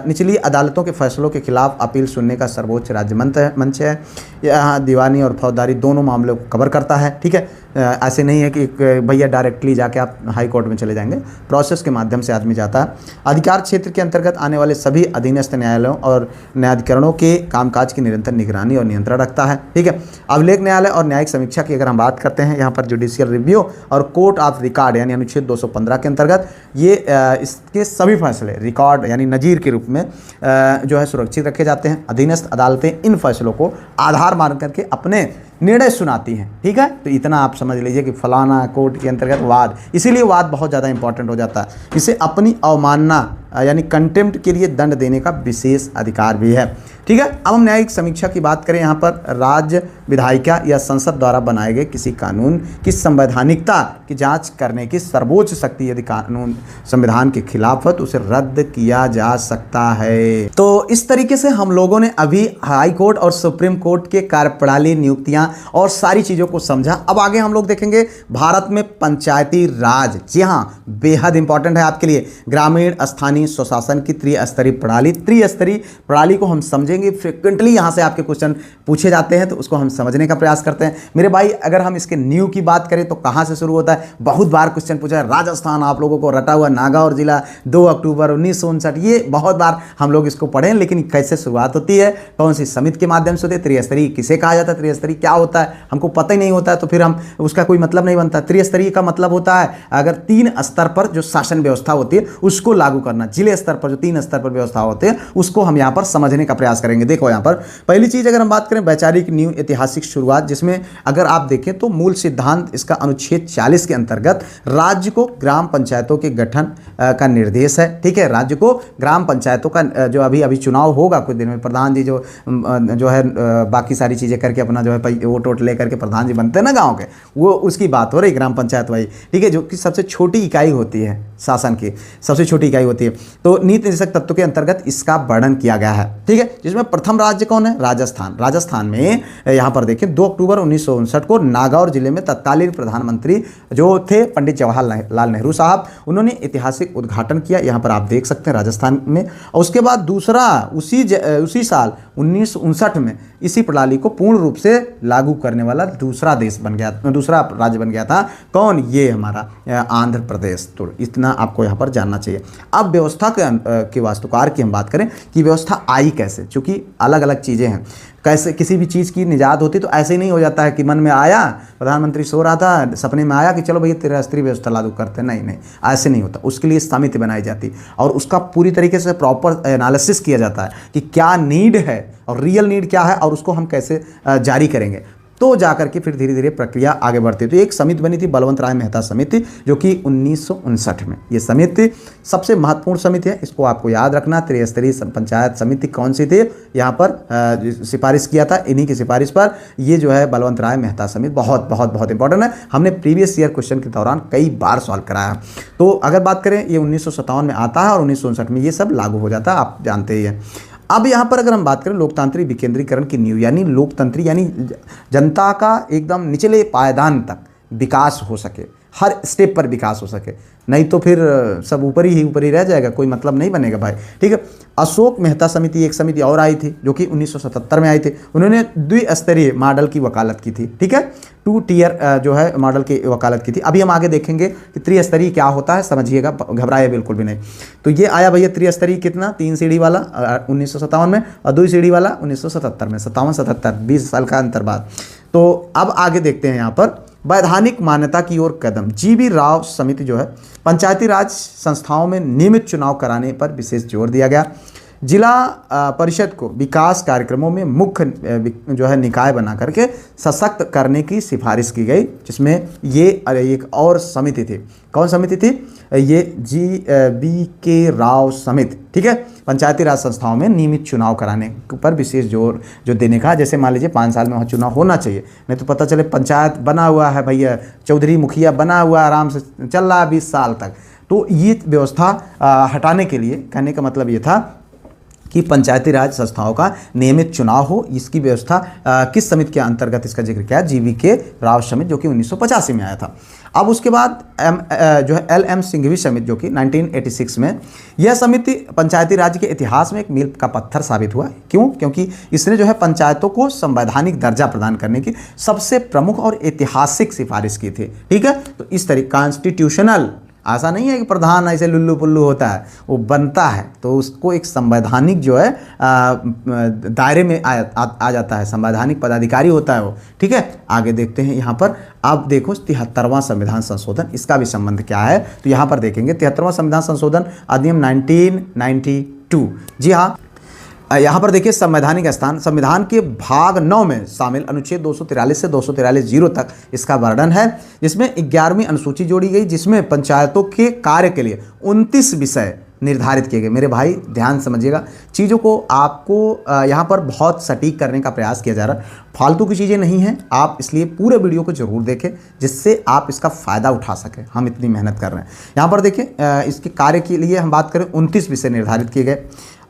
निचली अदालतों के फैसलों के खिलाफ अपील सुनने का सर्वोच्च राज्य मंच है। यहाँ दीवानी और फौजदारी दोनों मामलों को कवर करता है। ठीक है, ऐसे नहीं है कि भैया डायरेक्टली जाके आप हाई कोर्ट में चले जाएंगे, प्रोसेस के माध्यम से आदमी जाता है। अधिकार क्षेत्र के अंतर्गत आने वाले सभी अधीनस्थ न्यायालयों और न्यायाधिकरणों के कामकाज की निरंतर निगरानी और नियंत्रण रखता है। ठीक है, अभिलेख न्यायालय और न्यायिक समीक्षा की अगर हम बात करते हैं, यहाँ पर जुडिशियल रिव्यू और कोर्ट ऑफ रिकॉर्ड यानी अनुच्छेद 215 के अंतर्गत ये इसके सभी फैसले रिकॉर्ड यानी नज़ीर के रूप में जो है सुरक्षित रखे जाते हैं। अधीनस्थ अदालतें इन फैसलों को आधार मान करके अपने निर्णय सुनाती हैं। ठीक है, तो इतना आप समझ लीजिए कि फलाना कोर्ट के अंतर्गत वाद, इसीलिए वाद बहुत ज़्यादा इंपॉर्टेंट हो जाता है। इसे अपनी अवमानना यानी कंटेम्प्ट के लिए दंड देने का विशेष अधिकार भी है। ठीक है, अब हम न्यायिक समीक्षा की बात करें, यहाँ पर राज्य विधायिका या संसद द्वारा बनाए गए किसी कानून की संवैधानिकता की जांच करने की सर्वोच्च शक्ति यदि कानून संविधान के खिलाफ है तो उसे रद्द किया जा सकता है। तो इस तरीके से हम लोगों ने अभी हाई कोर्ट और सुप्रीम कोर्ट के कार्यप्रणाली, नियुक्तियां और सारी चीज़ों को समझा। अब आगे हम लोग देखेंगे भारत में पंचायती राज। जी हाँ, बेहद इंपॉर्टेंट है आपके लिए। ग्रामीण स्थानीय स्वशासन की त्रिस्तरीय प्रणाली, त्रिस्तरीय प्रणाली को हम समझेंगे। फ्रिक्वेंटली यहाँ से आपके क्वेश्चन पूछे जाते हैं तो उसको हम समझने का प्रयास करते हैं। मेरे भाई अगर हम इसके न्यू की बात करें तो कहाँ से शुरू होता है, बहुत बार क्वेश्चन पूछा है। राजस्थान आप लोगों को रटा हुआ, नागौर जिला 2 अक्टूबर 1959, ये बहुत बार हम लोग इसको पढ़े, लेकिन कैसे शुरुआत होती है, कौन सी समिति के माध्यम से होती है, त्रिस्तरीय किसे कहा जाता है, त्रिस्तरीय क्या होता है, हमको पता ही नहीं होता है तो फिर हम उसका कोई मतलब नहीं बनता। त्रिस्तरीय का मतलब होता है अगर 3 स्तर पर जो शासन व्यवस्था होती है उसको लागू करना। जिले स्तर पर जो 3 स्तर पर व्यवस्था होती है उसको हम यहाँ पर समझने का प्रयास करेंगे। देखो यहाँ पर पहली चीज अगर हम बात करें वैचारिक न्यू ऐतिहासिक शुरुआत, जिसमें अगर आप देखें तो मूल सिद्धांत इसका अनुच्छेद 40 के अंतर्गत राज्य को ग्राम पंचायतों के गठन का निर्देश है। ठीक है, राज्य को ग्राम पंचायतों का जो अभी चुनाव होगा कुछ दिन में, प्रधान जी जो है बाकी सारी चीजें करके अपना जो है वोट वोट लेकर के प्रधान जी बनते हैं ना गाँव के, वो उसकी बात हो रही ग्राम पंचायत वाली। ठीक है, जो कि सबसे छोटी इकाई होती है शासन की सबसे छोटी इकाई होती है। तो नीति निर्देशक तत्व के अंतर्गत इसका वर्णन किया गया है, ठीक है। जिसमें प्रथम राज्य कौन है? राजस्थान। राजस्थान में यहाँ पर देखिए 2 अक्टूबर 1959 को नागौर जिले में तत्कालीन प्रधानमंत्री जो थे पंडित जवाहरलाल नेहरू साहब, उन्होंने ऐतिहासिक उद्घाटन किया। यहाँ पर आप देख सकते हैं राजस्थान में। और उसके बाद दूसरा उसी साल 1959 में इसी प्रणाली को पूर्ण रूप से लागू करने वाला दूसरा राज्य बन गया था। कौन? ये हमारा आंध्र प्रदेश। तो इतना आपको यहाँ पर जानना चाहिए। अब व्यवस्था के वास्तुकार की हम बात करें कि व्यवस्था आई कैसे, क्योंकि अलग अलग चीज़ें हैं। कैसे किसी भी चीज़ की निजात होती तो ऐसे ही नहीं हो जाता है कि मन में आया, प्रधानमंत्री सो रहा था, सपने में आया कि चलो भैया त्रिस्तरीय व्यवस्था लागू करते हैं। नहीं, ऐसे नहीं होता। उसके लिए समिति बनाई जाती और उसका पूरी तरीके से प्रॉपर एनालिसिस किया जाता है कि क्या नीड है और रियल नीड क्या है और उसको हम कैसे जारी करेंगे, तो जाकर के फिर धीरे धीरे प्रक्रिया आगे बढ़ती है। तो एक समिति बनी थी बलवंत राय मेहता समिति, जो कि 1959 में। ये समिति सबसे महत्वपूर्ण समिति है, इसको आपको याद रखना। त्रिस्तरीय पंचायत समिति कौन सी थी? यहाँ पर सिफारिश किया था, इन्हीं की सिफारिश पर ये जो है बलवंत राय मेहता समिति बहुत बहुत बहुत इंपॉर्टेंट है। हमने प्रीवियस ईयर क्वेश्चन के दौरान कई बार सॉल्व कराया। तो अगर बात करें, ये 1957 में आता है और 1959 में ये सब लागू हो जाता है, आप जानते ही हैं। अब यहाँ पर अगर हम बात करें लोकतांत्रिक विकेंद्रीकरण की नींव, यानी लोकतंत्र यानी जनता का एकदम निचले पायदान तक विकास हो सके, हर स्टेप पर विकास हो सके, नहीं तो फिर सब ऊपर ही रह जाएगा, कोई मतलब नहीं बनेगा भाई, ठीक है। अशोक मेहता समिति एक समिति और आई थी जो कि 1977 में आई थी। उन्होंने द्विस्तरीय मॉडल की वकालत की थी, ठीक है। 2 टियर जो है मॉडल की वकालत की थी। अभी हम आगे देखेंगे कि त्रिस्तरीय क्या होता है, समझिएगा, घबराइए बिल्कुल भी नहीं। तो ये आया भैया त्रिस्तरीय कितना, 3 सीढ़ी वाला 1957 में और 2 सीढ़ी वाला 1977 में, 57-77 20 साल का अंतर बाद। तो अब आगे देखते हैं यहाँ पर वैधानिक मान्यता की ओर कदम। जीवी राव समिति जो है पंचायती राज संस्थाओं में नियमित चुनाव कराने पर विशेष जोर दिया गया। जिला परिषद को विकास कार्यक्रमों में मुख्य जो है निकाय बना करके सशक्त करने की सिफारिश की गई, जिसमें ये एक और समिति थी। कौन समिति थी? ये GBK राव समिति, ठीक है। पंचायती राज संस्थाओं में नियमित चुनाव कराने पर विशेष जोर जो देने का, जैसे मान लीजिए 5 साल में वहाँ चुनाव होना चाहिए, नहीं तो पता चले पंचायत बना हुआ है भैया, चौधरी मुखिया बना हुआ आराम से चल रहा है 20 साल तक। तो ये व्यवस्था हटाने के लिए कहने का मतलब ये था कि पंचायती राज संस्थाओं का नियमित चुनाव हो। इसकी व्यवस्था किस समिति के अंतर्गत इसका जिक्र किया? GBK राव समिति, जो कि 1985 में आया था। अब उसके बाद जो है LM सिंघवी समिति, जो कि 1986 में। यह समिति पंचायती राज के इतिहास में एक मील का पत्थर साबित हुआ। क्यों? क्योंकि इसने जो है पंचायतों को संवैधानिक दर्जा प्रदान करने की सबसे प्रमुख और ऐतिहासिक सिफारिश की थी, ठीक है। तो इस तरीके कॉन्स्टिट्यूशनल, ऐसा नहीं है कि प्रधान ऐसे लुल्लू पुल्लू होता है, वो बनता है तो उसको एक संवैधानिक जो है दायरे में आ जाता है, संवैधानिक पदाधिकारी होता है वो, ठीक है। आगे देखते हैं यहाँ पर। अब देखो 73वां संविधान संशोधन, इसका भी संबंध क्या है? तो यहाँ पर देखेंगे 73वां संविधान संशोधन अधिनियम 1992। जी हाँ, यहाँ पर देखिए संवैधानिक स्थान संविधान के भाग 9 में शामिल अनुच्छेद 243 से 243(0) तक इसका वर्णन है, जिसमें 11वीं अनुसूची जोड़ी गई, जिसमें पंचायतों के कार्य के लिए 29 विषय निर्धारित किए गए। मेरे भाई ध्यान समझिएगा, चीज़ों को आपको यहाँ पर बहुत सटीक करने का प्रयास किया जा रहा है, फालतू की चीज़ें नहीं हैं। आप इसलिए पूरे वीडियो को जरूर देखें जिससे आप इसका फ़ायदा उठा सकें। हम इतनी मेहनत कर रहे हैं। यहाँ पर देखिए इसके कार्य के लिए हम बात करें 29 विषय निर्धारित किए गए।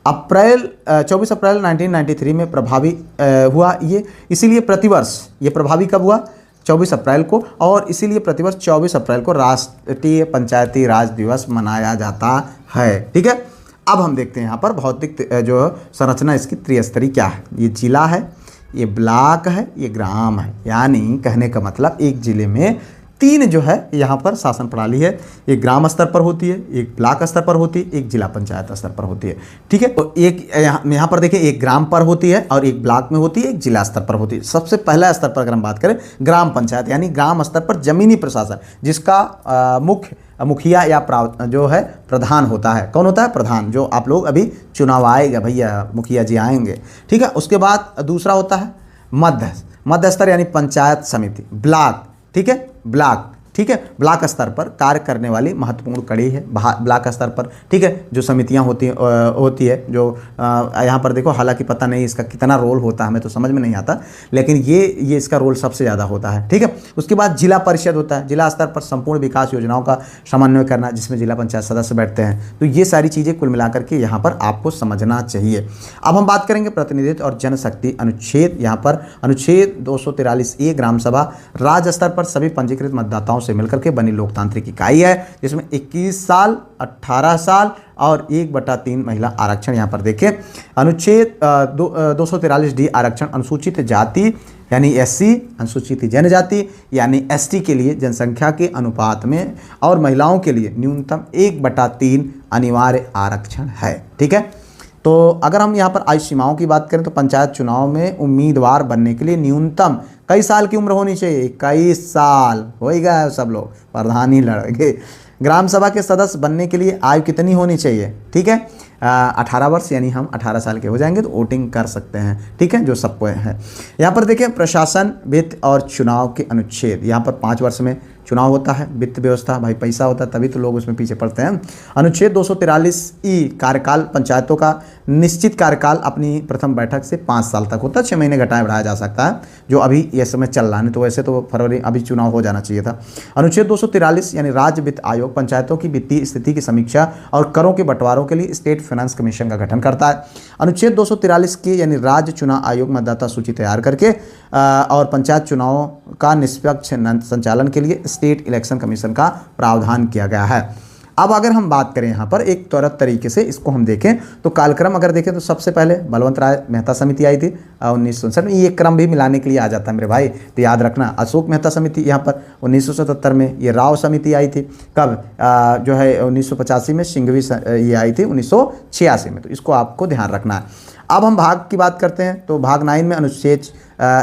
24 अप्रैल 1993 में प्रभावी हुआ ये, इसीलिए प्रतिवर्ष ये प्रभावी कब हुआ? 24 अप्रैल को, और इसीलिए प्रतिवर्ष 24 अप्रैल को राष्ट्रीय पंचायती राज दिवस मनाया जाता है, ठीक है। अब हम देखते हैं यहाँ पर भौतिक जो संरचना इसकी त्रिस्तरीय क्या है। ये जिला है, ये ब्लॉक है, ये ग्राम है। यानी कहने का मतलब एक जिले में 3 जो है यहाँ पर शासन प्रणाली है। एक ग्राम स्तर पर होती है, एक ब्लॉक स्तर पर होती है, एक जिला पंचायत स्तर पर होती है, ठीक है। तो एक यहाँ पर देखिए एक ग्राम पर होती है और एक ब्लॉक में होती है, एक जिला स्तर पर होती है। सबसे पहला स्तर पर अगर हम बात करें ग्राम पंचायत, यानी ग्राम स्तर पर जमीनी प्रशासन, जिसका मुखिया या जो है प्रधान होता है। कौन होता है? प्रधान। जो आप लोग अभी चुनाव आएगा भैया, मुखिया जी आएंगे, ठीक है। उसके बाद दूसरा होता है मध्य स्तर, यानी पंचायत समिति, ब्लॉक, ठीक है, ब्लॉक, ठीक है, ब्लॉक स्तर पर कार्य करने वाली महत्वपूर्ण कड़ी है ब्लॉक स्तर पर, ठीक है, जो समितियां होती है जो यहाँ पर देखो, हालांकि पता नहीं इसका कितना रोल होता है, हमें तो समझ में नहीं आता, लेकिन ये इसका रोल सबसे ज़्यादा होता है, ठीक है। उसके बाद जिला परिषद होता है, जिला स्तर पर संपूर्ण विकास योजनाओं का समन्वय करना, जिसमें जिला पंचायत सदस्य बैठते हैं। तो ये सारी चीज़ें कुल मिलाकर के यहाँ पर आपको समझना चाहिए। अब हम बात करेंगे प्रतिनिधित्व और जनशक्ति अनुच्छेद, यहाँ पर अनुच्छेद 243A ग्राम सभा राज्य स्तर पर सभी पंजीकृत मतदाताओं से मिलकर के बनी लोकतांत्रिक इकाई है, जिसमें 21 साल, 18 साल और 1/3 महिला आरक्षण। यहाँ पर देखिए अनुच्छेद 243D आरक्षण अनुसूचित जाति यानी SC, अनुसूचित जनजाति यानी ST के लिए जनसंख्या के अनुपात में और महिलाओं के लिए न्यूनतम 1/3 अनिवार्य आरक्षण है, ठीक है। तो अगर हम यहाँ पर आयु सीमाओं की बात करें तो पंचायत चुनाव में उम्मीदवार बनने के लिए न्यूनतम कई साल की उम्र होनी चाहिए? 21 साल होएगा, सब लोग प्रधान ही लड़ेंगे। ग्राम सभा के सदस्य बनने के लिए आयु कितनी होनी चाहिए? ठीक है, 18 वर्ष, यानी हम 18 साल के हो जाएंगे तो वोटिंग कर सकते हैं, ठीक है, जो सबको है। यहाँ पर देखिए प्रशासन, वित्त और चुनाव के अनुच्छेद, यहाँ पर 5 वर्ष में चुनाव होता है, वित्त व्यवस्था, भाई पैसा होता है तभी तो लोग उसमें पीछे पड़ते हैं। अनुच्छेद 243E कार्यकाल, पंचायतों का निश्चित कार्यकाल अपनी प्रथम बैठक से 5 साल तक होता है, 6 महीने घटाया बढ़ाया जा सकता है, जो अभी ये समय चल रहा है, तो वैसे तो फरवरी अभी चुनाव हो जाना चाहिए था। अनुच्छेद 243 यानी राज्य वित्त आयोग पंचायतों की वित्तीय स्थिति की समीक्षा और करों के बंटवारों के लिए स्टेट फाइनेंस कमीशन का गठन करता है। अनुच्छेद 243 के यानी राज्य चुनाव आयोग मतदाता सूची तैयार करके और पंचायत चुनावों का निष्पक्ष संचालन के लिए स्टेट इलेक्शन कमीशन का प्रावधान किया गया है। अब अगर हम बात करें यहाँ पर एक त्वरित तरीके से इसको हम देखें तो कालक्रम अगर देखें तो सबसे पहले बलवंत राय मेहता समिति आई थी 1967 में, ये क्रम भी मिलाने के लिए आ जाता है मेरे भाई, तो याद रखना। अशोक मेहता समिति यहाँ पर 1977 में, ये राव समिति आई थी कब, जो है 1985 में, सिंघवी ये आई थी 1986 में, तो इसको आपको ध्यान रखना है। अब हम भाग की बात करते हैं तो भाग 9 में अनुच्छेद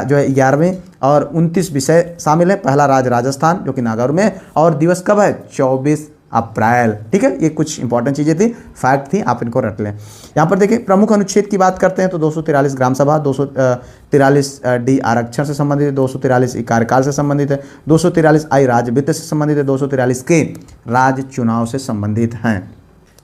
जो है 11वें और 29 विषय शामिल है। पहला राज्य राजस्थान जो कि नागौर में, और दिवस कब है? 24 अप्रैल, ठीक है। ये कुछ इंपॉर्टेंट चीज़ें थी, फैक्ट थी, आप इनको रख लें। यहाँ पर देखिए प्रमुख अनुच्छेद की बात करते हैं तो 243 ग्राम सभा, 243D आरक्षण से संबंधित है, 243 कार्यकाल से संबंधित है, 243I राज्य वित्त से संबंधित है, 243K राज्य चुनाव से संबंधित हैं।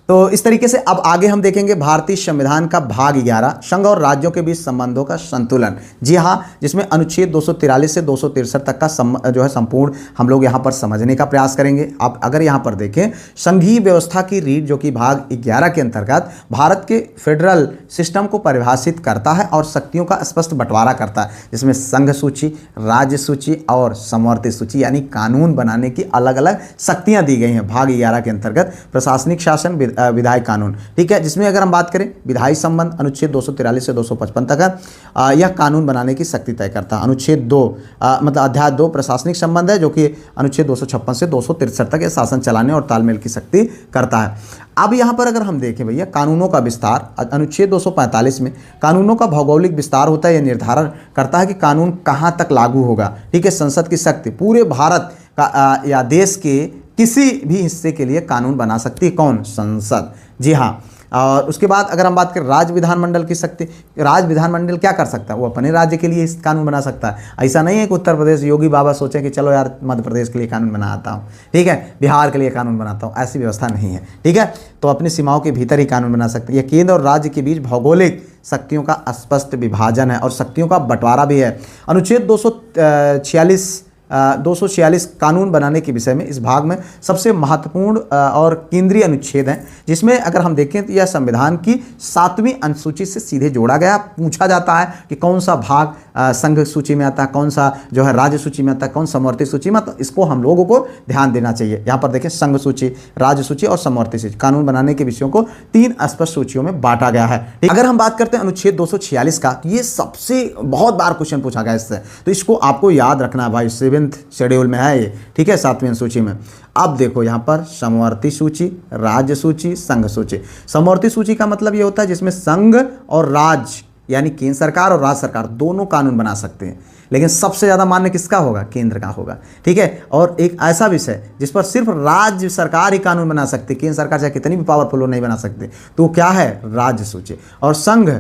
तो इस तरीके से अब आगे हम देखेंगे भारतीय संविधान का भाग 11 संघ और राज्यों के बीच संबंधों का संतुलन। जी हाँ, जिसमें अनुच्छेद 243 से 263 तक का जो है संपूर्ण हम लोग यहाँ पर समझने का प्रयास करेंगे। आप अगर यहाँ पर देखें संघीय व्यवस्था की रीढ़ जो कि भाग 11 के अंतर्गत भारत के फेडरल सिस्टम को परिभाषित करता है और शक्तियों का स्पष्ट बंटवारा करता है, जिसमें संघ सूची, राज्य सूची और समवर्ती सूची यानी कानून बनाने की अलग अलग शक्तियाँ दी गई हैं भाग 11 के अंतर्गत। प्रशासनिक शासन, विधायी कानून, ठीक है, जिसमें अगर हम बात करें विधायी संबंध अनुच्छेद 243 से 255 तक है, यह कानून बनाने की शक्ति तय करता है। अनुच्छेद 2 मतलब अध्याय 2 प्रशासनिक संबंध है जो कि अनुच्छेद 256 से 263 तक यह शासन चलाने और तालमेल की शक्ति करता है। अब यहाँ पर अगर हम देखें भैया कानूनों का विस्तार, अनुच्छेद 245 में कानूनों का भौगोलिक विस्तार होता है, यह निर्धारण करता है कि कानून कहाँ तक लागू होगा, ठीक है। संसद की शक्ति पूरे भारत का या देश के किसी भी हिस्से के लिए कानून बना सकती है, कौन? संसद, जी हाँ। और उसके बाद अगर हम बात करें राज्य विधानमंडल की शक्ति, राज्य विधानमंडल क्या कर सकता है? वो अपने राज्य के लिए कानून बना सकता है। ऐसा नहीं है कि उत्तर प्रदेश योगी बाबा सोचे कि चलो यार मध्य प्रदेश के लिए कानून बनाता हूँ, ठीक है, बिहार के लिए कानून बनाता हूँ, ऐसी व्यवस्था नहीं है, ठीक है। तो अपनी सीमाओं के भीतर ही कानून बना सकते हैं। यह केंद्र और राज्य के बीच भौगोलिक शक्तियों का स्पष्ट विभाजन है और शक्तियों का बंटवारा भी है। अनुच्छेद 246 कानून बनाने के विषय में इस भाग में सबसे महत्वपूर्ण और केंद्रीय अनुच्छेद है, जिसमें अगर हम देखें तो यह संविधान की 7वीं अनुसूची से सीधे जोड़ा गया। पूछा जाता है कि कौन सा भाग संघ सूची में आता है, कौन सा जो है राज्य सूची में आता है, कौन समवर्ती सूची में, तो इसको हम लोगों को ध्यान देना चाहिए। यहाँ पर देखें संघ सूची, राज्य सूची और समवर्ती सूची, कानून बनाने के विषयों को 3 स्पष्ट सूचियों में बांटा गया है। अगर हम बात करते हैं अनुच्छेद 246 का, तो ये सबसे बहुत बार क्वेश्चन पूछा गया इससे, तो इसको आपको याद रखना है भाई, 7th शेड्यूल में है ये, ठीक है, 7वीं सूची में। अब देखो यहाँ पर समवर्ती सूची, राज्य सूची, संघ सूची। समवर्ती सूची का मतलब ये होता है जिसमें संघ और राज्य यानी केंद्र सरकार और राज्य सरकार दोनों कानून बना सकते हैं, लेकिन सबसे ज़्यादा मान्य किसका होगा? केंद्र का होगा, ठीक है। और एक ऐसा विषय जिस पर सिर्फ राज्य सरकार ही कानून बना सकती है, केंद्र सरकार चाहे कितनी भी पावरफुल हो नहीं बना सकते, तो क्या है? राज्य सूची। और संघ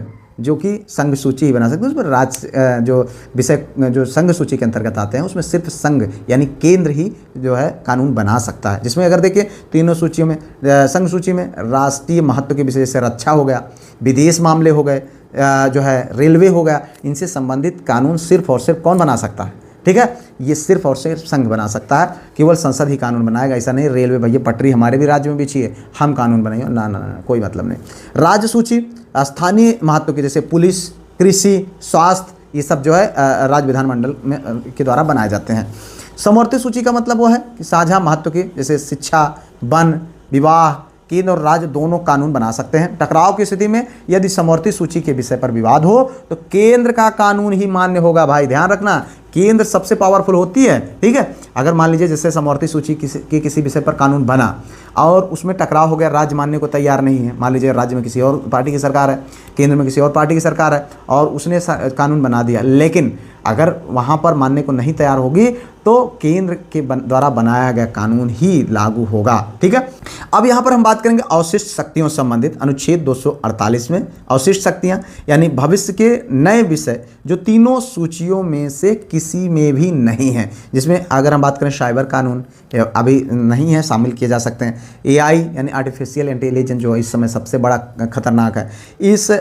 जो कि संघ सूची ही बना सकते हैं। उसमें राज्य जो विषय जो संघ सूची के अंतर्गत आते हैं उसमें सिर्फ संघ यानी केंद्र ही जो है कानून बना सकता है। जिसमें अगर देखिए तीनों सूचियों में संघ सूची में राष्ट्रीय महत्व के विषय जैसे रक्षा हो गया, विदेश मामले हो गए, जो है रेलवे हो गया, इनसे संबंधित कानून सिर्फ और सिर्फ कौन बना सकता है? ठीक है, ये सिर्फ और सिर्फ संघ बना सकता है, केवल संसद ही कानून बनाएगा। ऐसा नहीं रेलवे भैया पटरी हमारे भी राज्य में बिछी है हम कानून बनाएंगे, ना ना ना, कोई मतलब नहीं। राज्य सूची स्थानीय महत्व के जैसे पुलिस, कृषि, स्वास्थ्य, ये सब जो है राज्य विधानमंडल में के द्वारा बनाए जाते हैं। समवर्ती सूची का मतलब वो है कि साझा महत्व के जैसे शिक्षा, वन, विवाह, केंद्र और राज्य दोनों कानून बना सकते हैं। टकराव की स्थिति में यदि समवर्ती सूची के विषय पर विवाद हो तो केंद्र का कानून ही मान्य होगा। भाई ध्यान रखना, केंद्र सबसे पावरफुल होती है। ठीक है, अगर मान लीजिए जैसे समवर्ती सूची के किसी विषय पर कानून बना और उसमें टकराव हो गया, राज्य मानने को तैयार नहीं है, मान लीजिए राज्य में किसी और पार्टी की सरकार है, केंद्र में किसी और पार्टी की सरकार है और उसने कानून बना दिया, लेकिन अगर वहाँ पर मानने को नहीं तैयार होगी तो केंद्र के द्वारा बनाया गया कानून ही लागू होगा। ठीक है, अब यहाँ पर हम बात करेंगे अवशिष्ट शक्तियों से संबंधित अनुच्छेद 248 में। अवशिष्ट शक्तियाँ यानी भविष्य के नए विषय जो तीनों सूचियों में से किसी में भी नहीं है। जिसमें अगर हम बात करें साइबर कानून अभी नहीं है, शामिल किए जा सकते हैं। एआई यानी आर्टिफिशियल इंटेलिजेंस जो इस समय सबसे बड़ा खतरनाक है,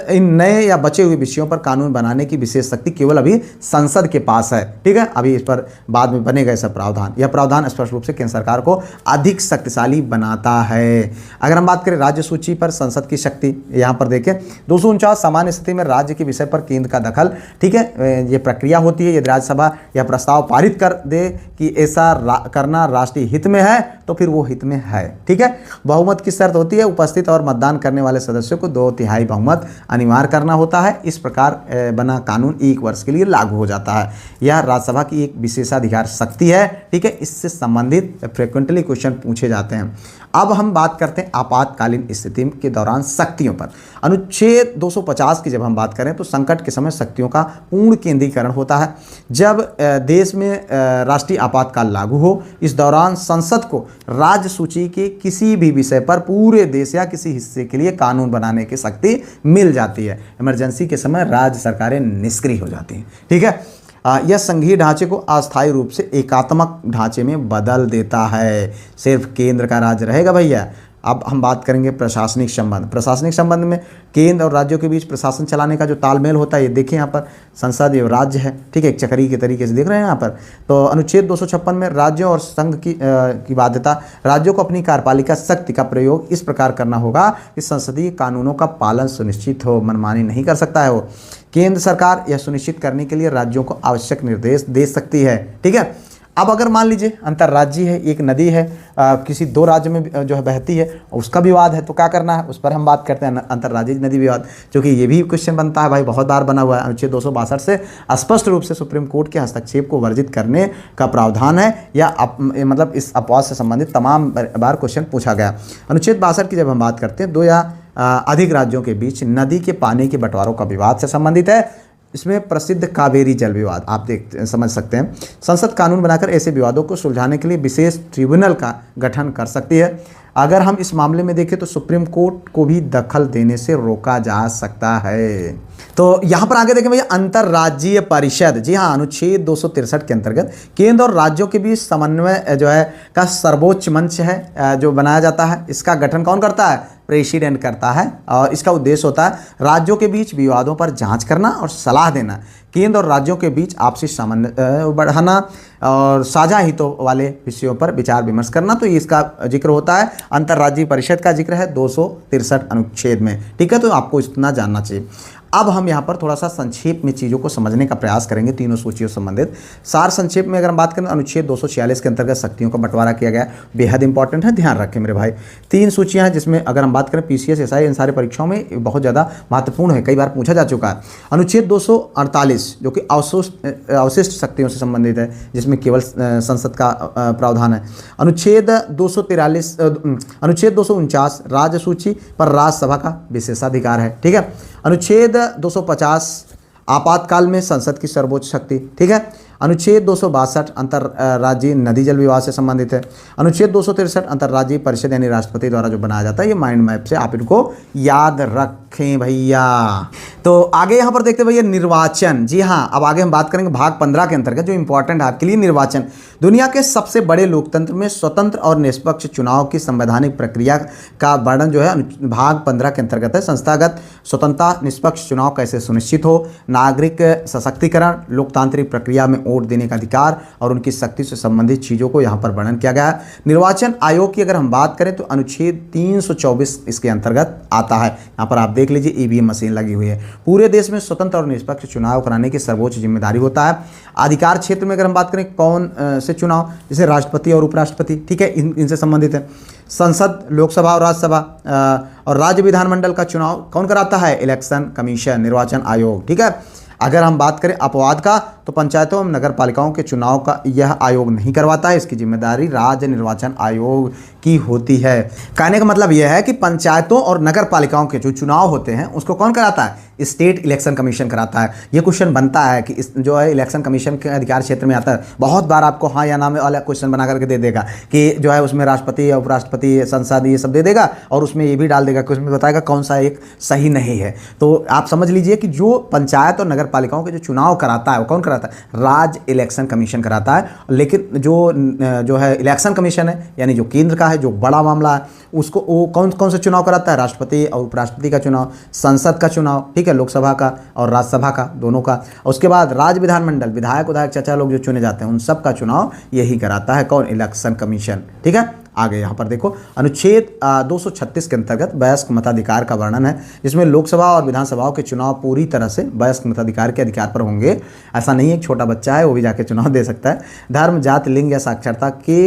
इन नए या बचे हुए विषयों पर कानून बनाने की विशेष शक्ति केवल अभी संसद के पास है। ठीक है, अभी इस पर बाद में बनेगा ऐसा प्रावधान। यह प्रावधान स्पष्ट रूप से केंद्र सरकार को अधिक शक्तिशाली बनाता है। अगर हम बात करें राज्य सूची पर संसद की शक्ति, यहाँ पर देखें 249 सामान्य स्थिति में राज्य के विषय पर केंद्र का दखल। ठीक है, ये प्रक्रिया होती है यदि राज्यसभा यह प्रस्ताव पारित कर दे कि ऐसा करना राष्ट्रीय हित में है तो फिर वो हित में है। ठीक है, बहुमत की शर्त होती है, उपस्थित और मतदान करने वाले सदस्यों को 2/3 बहुमत अनिवार्य करना होता है। इस प्रकार बना कानून 1 वर्ष के लिए लागू हो जाता है। यह राज्यसभा की एक विशेषाधिकार शक्ति है। ठीक है, इससे संबंधित फ्रिक्वेंटली क्वेश्चन पूछे जाते हैं। अब हम बात करते हैं आपातकालीन स्थिति के दौरान शक्तियों पर। अनुच्छेद 250 की जब हम बात करें तो संकट के समय शक्तियों का पूर्ण केंद्रीकरण होता है। जब देश में राष्ट्रीय आपातकाल लागू हो, इस दौरान संसद को राज्य सूची के किसी भी विषय पर पूरे देश या किसी हिस्से के लिए कानून बनाने की शक्ति मिल जाती है। इमरजेंसी के समय राज्य सरकारें निष्क्रिय हो जाती हैं। ठीक है, यह संघीय ढांचे को अस्थायी रूप से एकात्मक ढांचे में बदल देता है। सिर्फ केंद्र का राज्य रहेगा भैया। अब हम बात करेंगे प्रशासनिक संबंध। प्रशासनिक संबंध में केंद्र और राज्यों के बीच प्रशासन चलाने का जो तालमेल होता है, ये देखिए यहाँ पर संसद ये राज्य है। ठीक है, एक चक्री के तरीके से देख रहे हैं यहाँ पर। तो अनुच्छेद 256 में राज्यों और संघ की बाध्यता, राज्यों को अपनी कार्यपालिका शक्ति का प्रयोग इस प्रकार करना होगा कि संसदीय कानूनों का पालन सुनिश्चित हो, मनमानी नहीं कर सकता है वो। केंद्र सरकार यह सुनिश्चित करने के लिए राज्यों को आवश्यक निर्देश दे सकती है। ठीक है, अब अगर मान लीजिए अंतर्राज्यीय है, एक नदी है किसी 2 राज्य में जो है बहती है, उसका विवाद है तो क्या करना है, उस पर हम बात करते हैं अंतर्राज्यीय नदी विवाद, क्योंकि ये भी क्वेश्चन बनता है भाई, बहुत बार बना हुआ है। अनुच्छेद 262 से स्पष्ट रूप से सुप्रीम कोर्ट के हस्तक्षेप को वर्जित करने का प्रावधान है, या मतलब इस अपवाद से संबंधित तमाम बार क्वेश्चन पूछा गया। अनुच्छेद 62 की जब हम बात करते हैं 2 या अधिक राज्यों के बीच नदी के पानी के बंटवारों का विवाद से संबंधित है। इसमें प्रसिद्ध कावेरी जल विवाद आप समझ सकते हैं। संसद कानून बनाकर ऐसे विवादों को सुलझाने के लिए विशेष ट्रिब्यूनल का गठन कर सकती है। अगर हम इस मामले में देखें तो सुप्रीम कोर्ट को भी दखल देने से रोका जा सकता है। तो यहाँ पर आगे देखें भैया अंतर्राज्यीय परिषद। जी हाँ, अनुच्छेद 263 के अंतर्गत केंद्र और राज्यों के बीच समन्वय जो है का सर्वोच्च मंच है जो बनाया जाता है। इसका गठन कौन करता है? प्रेसिडेंट करता है, और इसका उद्देश्य होता है राज्यों के बीच विवादों पर जांच करना और सलाह देना, केंद्र और राज्यों के बीच आपसी समन्वय बढ़ाना और साझा हितों वाले विषयों पर विचार विमर्श करना। तो इसका जिक्र होता है, अंतर्राज्यीय परिषद का जिक्र है 263 अनुच्छेद में। ठीक है, तो आपको इतना जानना चाहिए। अब हम यहाँ पर थोड़ा सा संक्षेप में चीज़ों को समझने का प्रयास करेंगे तीनों सूचियों से संबंधित। सार संक्षेप में अगर हम बात करें अनुच्छेद 246 के अंतर्गत शक्तियों का बंटवारा किया गया, बेहद इंपॉर्टेंट है, ध्यान रखें मेरे भाई। 3 सूचियाँ हैं जिसमें अगर हम बात करें PCS SI इन सारे परीक्षाओं में बहुत ज़्यादा महत्वपूर्ण है, कई बार पूछा जा चुका है। अनुच्छेद 248 जो कि अवशिष्ट शक्तियों से संबंधित है, जिसमें केवल संसद का प्रावधान है। अनुच्छेद 249 राज्य सूची पर राज्यसभा का विशेषाधिकार है। ठीक है, अनुच्छेद 250 आपातकाल में संसद की सर्वोच्च शक्ति। ठीक है, अनुच्छेद 262 अंतर्राज्यीय नदी जल विवाद से संबंधित है। अनुच्छेद 263 अंतर्राज्यीय परिषद यानी राष्ट्रपति द्वारा जो बनाया जाता है, ये माइंड मैप से आप इनको याद रखें भैया। तो आगे यहाँ पर देखते भैया निर्वाचन। जी हाँ, अब आगे हम बात करेंगे भाग 15 के अंतर्गत जो इंपॉर्टेंट है आपके लिए, निर्वाचन। दुनिया के सबसे बड़े लोकतंत्र में स्वतंत्र और निष्पक्ष चुनाव की संवैधानिक प्रक्रिया का वर्णन जो है भाग 15 के अंतर्गत है। संस्थागत स्वतंत्रता, निष्पक्ष चुनाव कैसे सुनिश्चित हो, नागरिक सशक्तिकरण, लोकतांत्रिक प्रक्रिया में वोट देने का अधिकार और उनकी शक्ति से संबंधित चीज़ों को यहाँ पर वर्णन किया गया है। निर्वाचन आयोग की अगर हम बात करें तो अनुच्छेद 324 इसके अंतर्गत आता है। यहाँ पर आप देख लीजिए ईवीएम मशीन लगी हुई है। पूरे देश में स्वतंत्र और निष्पक्ष चुनाव कराने की सर्वोच्च जिम्मेदारी होता है। अधिकार क्षेत्र में अगर हम बात करें कौन से चुनाव, जैसे राष्ट्रपति और उपराष्ट्रपति, ठीक है, इनसे संबंधित है। संसद, लोकसभा और राज्यसभा और राज्य विधानमंडल का चुनाव कौन कराता है? इलेक्शन कमीशन, निर्वाचन आयोग, ठीक है। अगर हम बात करें अपवाद का तो पंचायतों एवं नगर पालिकाओं के चुनाव का यह आयोग नहीं करवाता है, इसकी जिम्मेदारी राज्य निर्वाचन आयोग की होती है। कहने का मतलब यह है कि पंचायतों और नगर पालिकाओं के जो चुनाव होते हैं उसको कौन कराता है? स्टेट इलेक्शन कमीशन कराता है। ये क्वेश्चन बनता है कि इस जो है इलेक्शन कमीशन के अधिकार क्षेत्र में आता है। बहुत बार आपको हाँ या ना में वाला क्वेश्चन बना करके दे देगा कि जो है उसमें राष्ट्रपति, उपराष्ट्रपति, संसद ये सब दे देगा और उसमें ये भी डाल देगा कि उसमें बताएगा कौन सा एक सही नहीं है। तो आप समझ लीजिए कि जो पंचायत और नगर पालिकाओं के जो चुनाव कराता है वो कौन कराता है? राज्य इलेक्शन कमीशन कराता है। लेकिन जो है इलेक्शन कमीशन है यानी जो केंद्र का है, जो बड़ा मामला है, उसको वो कौन कौन से चुनाव कराता है? राष्ट्रपति और उपराष्ट्रपति का चुनाव, संसद का चुनाव, ठीक है, लोकसभा का और राज्यसभा का, दोनों का। उसके बाद राज्य विधानमंडल, विधायक विधायक चाचा लोग जो चुने जाते हैं उन सब का चुनाव यही कराता है कौन? इलेक्शन कमीशन, ठीक है। आगे यहाँ पर देखो अनुच्छेद 236 के अंतर्गत वयस्क मताधिकार का वर्णन है, जिसमें लोकसभा और विधानसभाओं के चुनाव पूरी तरह से वयस्क मताधिकार के अधिकार पर होंगे। ऐसा नहीं है एक छोटा बच्चा है वो भी जाके चुनाव दे सकता है। धर्म, जाति, लिंग या साक्षरता के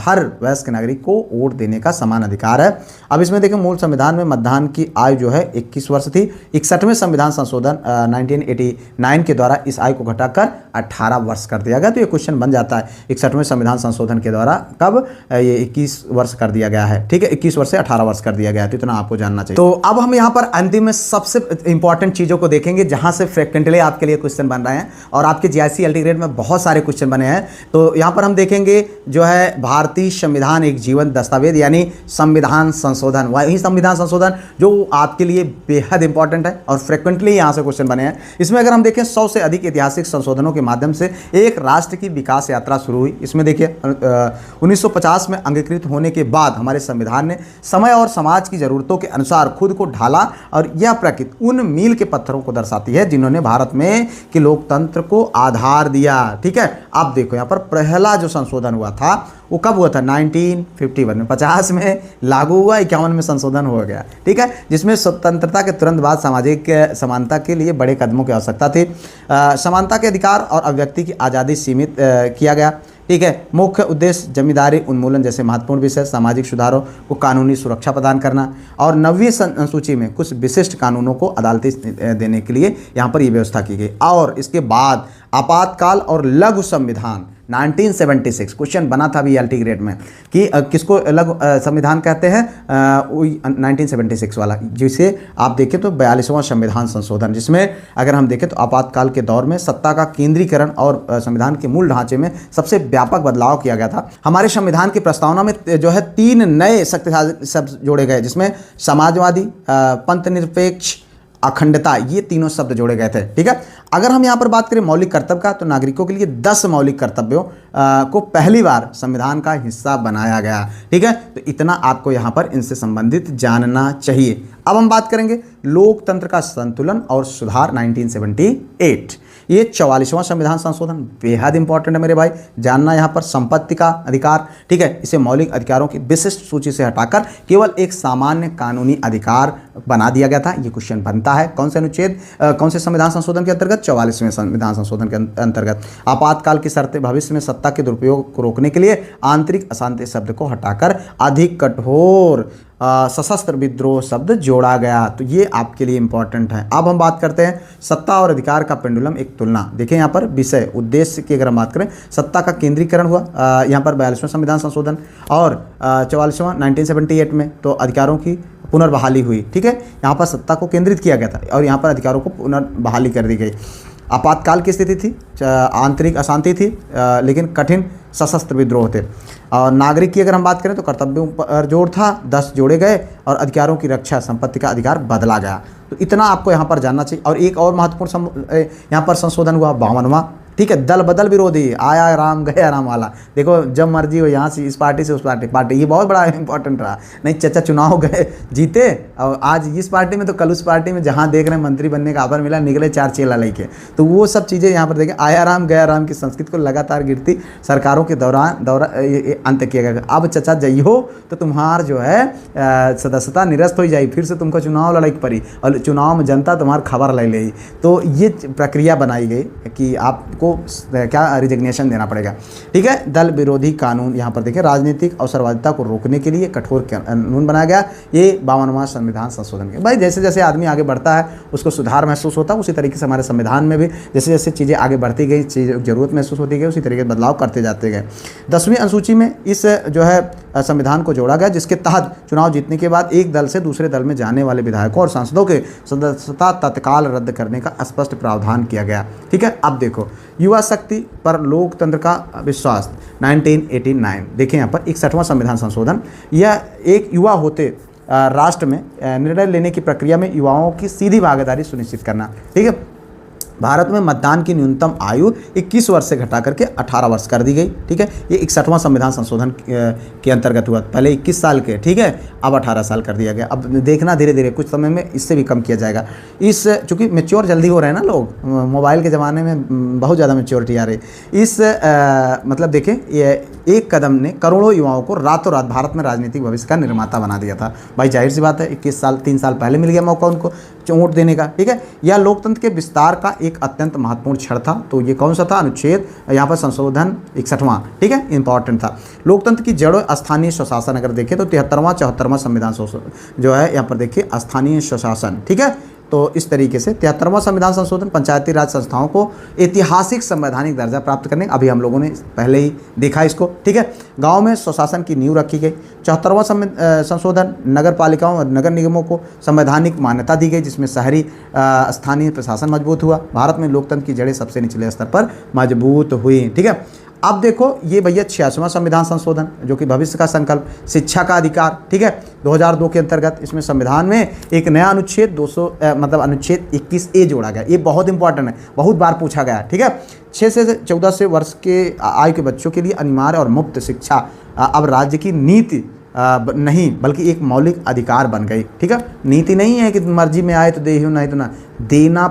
हर वयस्क नागरिक को वोट देने का समान अधिकार है। अब इसमें देखो मूल संविधान में मतदान की आयु जो है 21 वर्ष थी। 61वें संविधान संशोधन 1989 के द्वारा इस आयु को घटाकर 18 वर्ष कर दिया गया। तो ये क्वेश्चन बन जाता है 61वें संविधान संशोधन के द्वारा कब ये 21 वर्ष कर दिया गया है, ठीक है, 21 वर्ष से 18 वर्ष कर दिया गया है। तो इतना आपको जानना चाहिए। तो अब हम यहाँ पर अंतिम में सबसे इंपॉर्टेंट चीजों को देखेंगे जहां से फ्रिक्वेंटली आपके लिए क्वेश्चन बन रहे हैं और आपके जीआईसी एलटी ग्रेड में बहुत सारे क्वेश्चन बने हैं। तो यहाँ पर हम देखेंगे जो है भारतीय संविधान एक जीवंत दस्तावेज यानी संविधान संशोधन, वही संविधान संशोधन जो आपके लिए बेहद इंपॉर्टेंट है और फ्रिक्वेंटली यहाँ से क्वेश्चन बने हैं। इसमें अगर हम देखें 100 से अधिक ऐतिहासिक संशोधनों के माध्यम से एक राष्ट्र की विकास यात्रा शुरू हुई। इसमें देखिए 1950 में अंगीकृत होने के बाद हमारे संविधान ने समय और समाज की जरूरतों के अनुसार खुद को ढाला और यह प्रकृति उन मील के पत्थरों को दर्शाती है जिन्होंने भारत में कि लोकतंत्र को आधार दिया, ठीक है। आप देखो यहाँ पर पहला जो संशोधन हुआ था वो कब हुआ था? 1951 में। 50 में लागू हुआ, 51 में संशोधन हो गया, ठीक है, जिसमें स्वतंत्रता के तुरंत बाद सामाजिक समानता के लिए बड़े कदमों की आवश्यकता थी। समानता के अधिकार और अभिव्यक्ति की आज़ादी सीमित किया गया, ठीक है। मुख्य उद्देश्य जमींदारी उन्मूलन जैसे महत्वपूर्ण विषय, सामाजिक सुधारों को कानूनी सुरक्षा प्रदान करना और 9वीं अनुसूची में कुछ विशिष्ट कानूनों को अदालती देने के लिए यहाँ पर ये व्यवस्था की गई। और इसके बाद आपातकाल और लघु संविधान 1976 क्वेश्चन बना था अभी एलटी ग्रेड में कि किसको लघु संविधान कहते हैं? 1976 वाला, जिसे आप देखें तो 42वां संविधान संशोधन, जिसमें अगर हम देखें तो आपातकाल के दौर में सत्ता का केंद्रीकरण और संविधान के मूल ढांचे में सबसे व्यापक बदलाव किया गया था। हमारे संविधान की प्रस्तावना में जो है 3 नए शक्तिशाली शब्द जोड़े गए, जिसमें समाजवादी, पंथनिरपेक्ष, अखंडता, ये तीनों शब्द जोड़े गए थे, ठीक है। अगर हम यहाँ पर बात करें मौलिक कर्तव्य का तो नागरिकों के लिए 10 मौलिक कर्तव्यों को पहली बार संविधान का हिस्सा बनाया गया, ठीक है। तो इतना आपको यहाँ पर इनसे संबंधित जानना चाहिए। अब हम बात करेंगे लोकतंत्र का संतुलन और सुधार 1978, ये 44वां संविधान संशोधन बेहद इंपॉर्टेंट है मेरे भाई, जानना। यहाँ पर संपत्ति का अधिकार, ठीक है, इसे मौलिक अधिकारों की विशिष्ट सूची से हटाकर केवल एक सामान्य कानूनी अधिकार बना दिया गया था। ये क्वेश्चन बनता है कौन से अनुच्छेद, कौन से संविधान संशोधन के अंतर्गत? 44वें संविधान संशोधन के अंतर्गत। आपातकाल की शर्तें भविष्य में सत्ता के दुरुपयोग को रोकने के लिए आंतरिक अशांति शब्द को हटाकर अधिक कठोर सशस्त्र विद्रोह शब्द जोड़ा गया। तो ये आपके लिए इंपॉर्टेंट है। अब हम बात करते हैं सत्ता और अधिकार का पेंडुलम, एक तुलना। देखिए यहाँ पर विषय उद्देश्य की अगर हम बात करें, सत्ता का केंद्रीकरण हुआ यहाँ पर 42वां संविधान संशोधन और 44वां 1978 में तो अधिकारों की पुनर्बहाली हुई, ठीक है। यहाँ पर सत्ता को केंद्रित किया गया था और यहाँ पर अधिकारों को पुनर्बहाली कर दी गई। आपातकाल की स्थिति थी, आंतरिक अशांति थी, लेकिन कठिन सशस्त्र विद्रोह थे। और नागरिक की अगर हम बात करें तो कर्तव्यों पर जोर था, 10 जोड़े गए और अधिकारों की रक्षा, संपत्ति का अधिकार बदला गया। तो इतना आपको यहाँ पर जानना चाहिए। और एक और महत्वपूर्ण यहाँ पर संशोधन हुआ 52वां, ठीक है, दल बदल विरोधी, आया राम गया राम वाला। देखो जब मर्जी हो यहाँ से इस पार्टी से उस पार्टी, ये बहुत बड़ा इंपॉर्टेंट रहा। नहीं चाचा चुनाव गए जीते और आज इस पार्टी में तो कल उस पार्टी में, जहाँ देख रहे हैं मंत्री बनने का ऑफर मिला, निकले 4 चेला लेके। तो वो सब चीज़ें यहाँ पर देखें, आया राम गया राम की संस्कृति को लगातार गिरती सरकारों के दौरान अंत किया गया। अब चाचा जई हो तो तुम्हार जो है सदस्यता निरस्त हो जाए, फिर से तुमको चुनाव लड़ाई पड़ी और चुनाव में जनता तुम्हार खबर ले ली। तो ये प्रक्रिया बनाई गई कि आपको क्या रिजिग्नेशन देना पड़ेगा, ठीक है। दल विरोधी कानून यहाँ पर देखें, राजनीतिक अवसरवादिता को रोकने के लिए कठोर कानून बनाया गया। ये 52वां संविधान संशोधन के भाई, जैसे जैसे आदमी आगे बढ़ता है उसको सुधार महसूस होता है, उसी तरीके से हमारे संविधान में भी जैसे जैसे चीज़ें आगे बढ़ती गई, चीज़ जरूरत महसूस होती गई, उसी तरीके से बदलाव करते जाते गए। 10वीं अनुसूची में इस जो है संविधान को जोड़ा गया, जिसके तहत चुनाव जीतने के बाद एक दल से दूसरे दल में जाने वाले विधायकों और सांसदों के सदस्यता तत्काल रद्द करने का स्पष्ट प्रावधान किया गया, ठीक है। अब देखो युवा शक्ति पर लोकतंत्र का विश्वास 1989, देखें यहाँ पर 61वां संविधान संशोधन। यह एक युवा होते राष्ट्र में निर्णय लेने की प्रक्रिया में युवाओं की सीधी भागीदारी सुनिश्चित करना, ठीक है। भारत में मतदान की न्यूनतम आयु 21 वर्ष से घटा करके 18 वर्ष कर दी गई, ठीक है। ये 61वां संविधान संशोधन के अंतर्गत हुआ। पहले 21 साल के, ठीक है, अब 18 साल कर दिया गया। अब देखना धीरे धीरे कुछ समय में इससे भी कम किया जाएगा। इस चूँकि मेच्योर जल्दी हो रहे हैं ना लोग, मोबाइल के ज़माने में बहुत ज़्यादा मेच्योरिटी आ रही। इस मतलब देखें, ये एक कदम ने करोड़ों युवाओं को रातों रात भारत में राजनीतिक भविष्य का निर्माता बना दिया था। भाई जाहिर सी बात है, 21 साल 3 साल पहले मिल गया मौका उनको वोट देने का, ठीक है। यह लोकतंत्र के विस्तार का एक अत्यंत महत्वपूर्ण क्षण था। तो ये कौन सा था? अनुच्छेद यहाँ पर संशोधन 61वां, ठीक है, इंपॉर्टेंट था। लोकतंत्र की जड़ों स्थानीय स्वशासन, अगर देखें तो 73वां 74वां संविधान जो है यहाँ पर देखिए स्थानीय स्वशासन, ठीक है। तो इस तरीके से 73वां संविधान संशोधन पंचायती राज संस्थाओं को ऐतिहासिक संवैधानिक दर्जा प्राप्त करने, अभी हम लोगों ने पहले ही देखा इसको, ठीक है। गांव में स्वशासन की नींव रखी गई। 74वां संशोधन नगर पालिकाओं और नगर निगमों को संवैधानिक मान्यता दी गई, जिसमें शहरी स्थानीय प्रशासन मजबूत हुआ। भारत में लोकतंत्र की जड़ें सबसे निचले स्तर पर मजबूत हुई, ठीक है। अब देखो ये भैया 86वां संविधान संशोधन, जो कि भविष्य का संकल्प, शिक्षा का अधिकार, ठीक है, 2002 के अंतर्गत इसमें संविधान में एक नया अनुच्छेद 200 मतलब अनुच्छेद 21A जोड़ा गया। ये बहुत इंपॉर्टेंट है, बहुत बार पूछा गया, ठीक है। 6 से 14 से वर्ष के आयु के बच्चों के लिए अनिवार्य और मुफ्त शिक्षा अब राज्य की नीति नहीं बल्कि एक मौलिक अधिकार बन गई, ठीक है। नीति नहीं है कि मर्जी में आए तो दे ही, नहीं तो ना, देना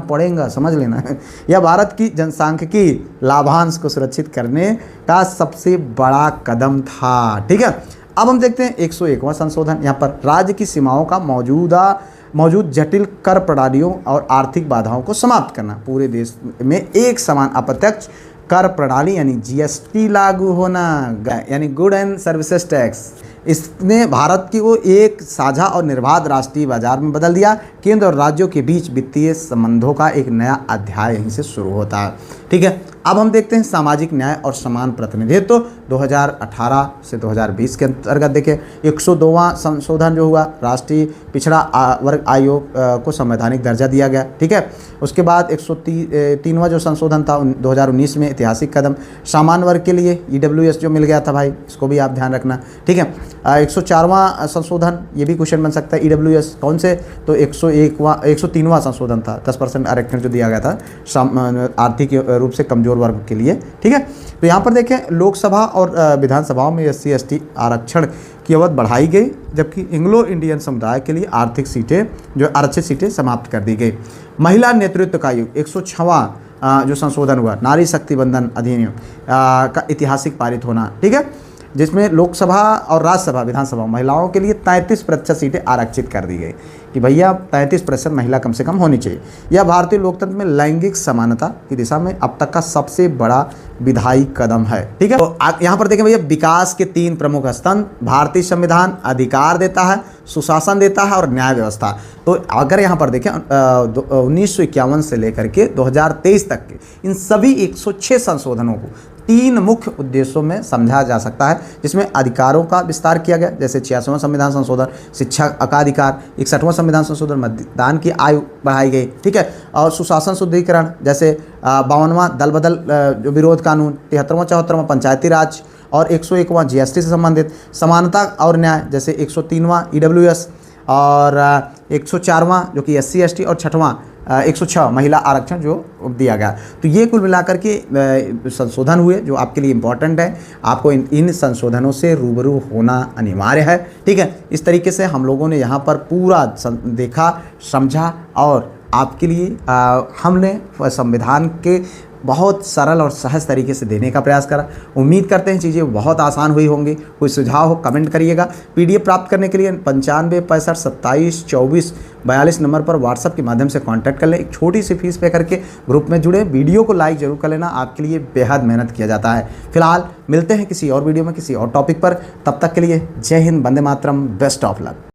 पड़ेगा, समझ लेना। यह भारत की जनसांख्यिकी लाभांश को सुरक्षित करने का सबसे बड़ा कदम था, ठीक है। अब हम देखते हैं 101वां संशोधन। यहाँ पर राज्य की सीमाओं का मौजूद जटिल कर प्रणालियों और आर्थिक बाधाओं को समाप्त करना, पूरे देश में एक समान अप्रत्यक्ष कर प्रणाली यानी GST लागू होना, यानी गुड एंड सर्विसेज टैक्स, इसने भारत की वो एक साझा और निर्बाध राष्ट्रीय बाजार में बदल दिया। केंद्र और राज्यों के बीच वित्तीय संबंधों का एक नया अध्याय यहीं से शुरू होता है, ठीक है। अब हम देखते हैं सामाजिक न्याय और समान प्रतिनिधित्व। तो 2018 से 2020 के अंतर्गत देखें 102वां संशोधन जो हुआ, राष्ट्रीय पिछड़ा वर्ग आयोग को संवैधानिक दर्जा दिया गया, ठीक है। उसके बाद 103वां जो संशोधन था 2019 में, ऐतिहासिक कदम, सामान्य वर्ग के लिए EWS जो मिल गया था भाई, इसको भी आप ध्यान रखना, ठीक है। 104वां संशोधन, ये भी क्वेश्चन बन सकता है, EWS कौन से? तो 103वां संशोधन था, 10% आरक्षण जो दिया गया था आर्थिक रूप से कमजोर वर्ग के लिए, ठीक है। तो यहाँ पर देखें लोकसभा और विधानसभाओं में SC/ST आरक्षण की अवधि बढ़ाई गई, जबकि एंग्लो इंडियन समुदाय के लिए आर्थिक सीटें जो आरक्षित सीटें समाप्त कर दी गई। महिला नेतृत्व का आयोग 106वां जो संशोधन हुआ, नारी शक्ति बंधन अधिनियम का ऐतिहासिक पारित होना, ठीक है, जिसमें लोकसभा और राज्यसभा विधानसभा महिलाओं के लिए 33% सीटें आरक्षित कर दी गई कि भैया 33% महिला कम से कम होनी चाहिए। यह भारतीय लोकतंत्र में लैंगिक समानता की दिशा में अब तक का सबसे बड़ा विधायी कदम है, ठीक है। तो यहाँ पर देखें भैया विकास के 3 प्रमुख स्तंभ, भारतीय संविधान अधिकार देता है, सुशासन देता है और न्याय व्यवस्था। तो अगर यहाँ पर देखें 1951 से लेकर के 2023 तक के इन सभी 106 संशोधनों को तीन मुख्य उद्देश्यों में समझा जा सकता है, जिसमें अधिकारों का विस्तार किया गया, जैसे 86वां संविधान संशोधन, शिक्षा का अधिकार, 61वां संविधान संशोधन, मतदान की आयु बढ़ाई गई, ठीक है, और सुशासन शुद्धिकरण, जैसे 52वां दल बदल जो विरोध कानून, 73वां 74वां पंचायती राज और 101वां जीएसटी से संबंधित, समानता और न्याय, जैसे 103वां ईडब्ल्यूएस और 104वां जो कि SC ST और 6वां 106 महिला आरक्षण जो दिया गया। तो ये कुल मिलाकर के संशोधन हुए जो आपके लिए इम्पॉर्टेंट है। आपको इन संशोधनों से रूबरू होना अनिवार्य है, ठीक है। इस तरीके से हम लोगों ने यहाँ पर पूरा देखा, समझा और आपके लिए हमने संविधान के बहुत सरल और सहज तरीके से देने का प्रयास करा। उम्मीद करते हैं चीज़ें बहुत आसान हुई होंगी। कोई सुझाव हो कमेंट करिएगा। PDF प्राप्त करने के लिए 95 65 27 24 42 नंबर पर व्हाट्सएप के माध्यम से कांटेक्ट कर लें। एक छोटी सी फीस पे करके ग्रुप में जुड़े। वीडियो को लाइक जरूर कर लेना, आपके लिए बेहद मेहनत किया जाता है। फिलहाल मिलते हैं किसी और वीडियो में किसी और टॉपिक पर। तब तक के लिए जय Hind, Vande Mataram, best of luck.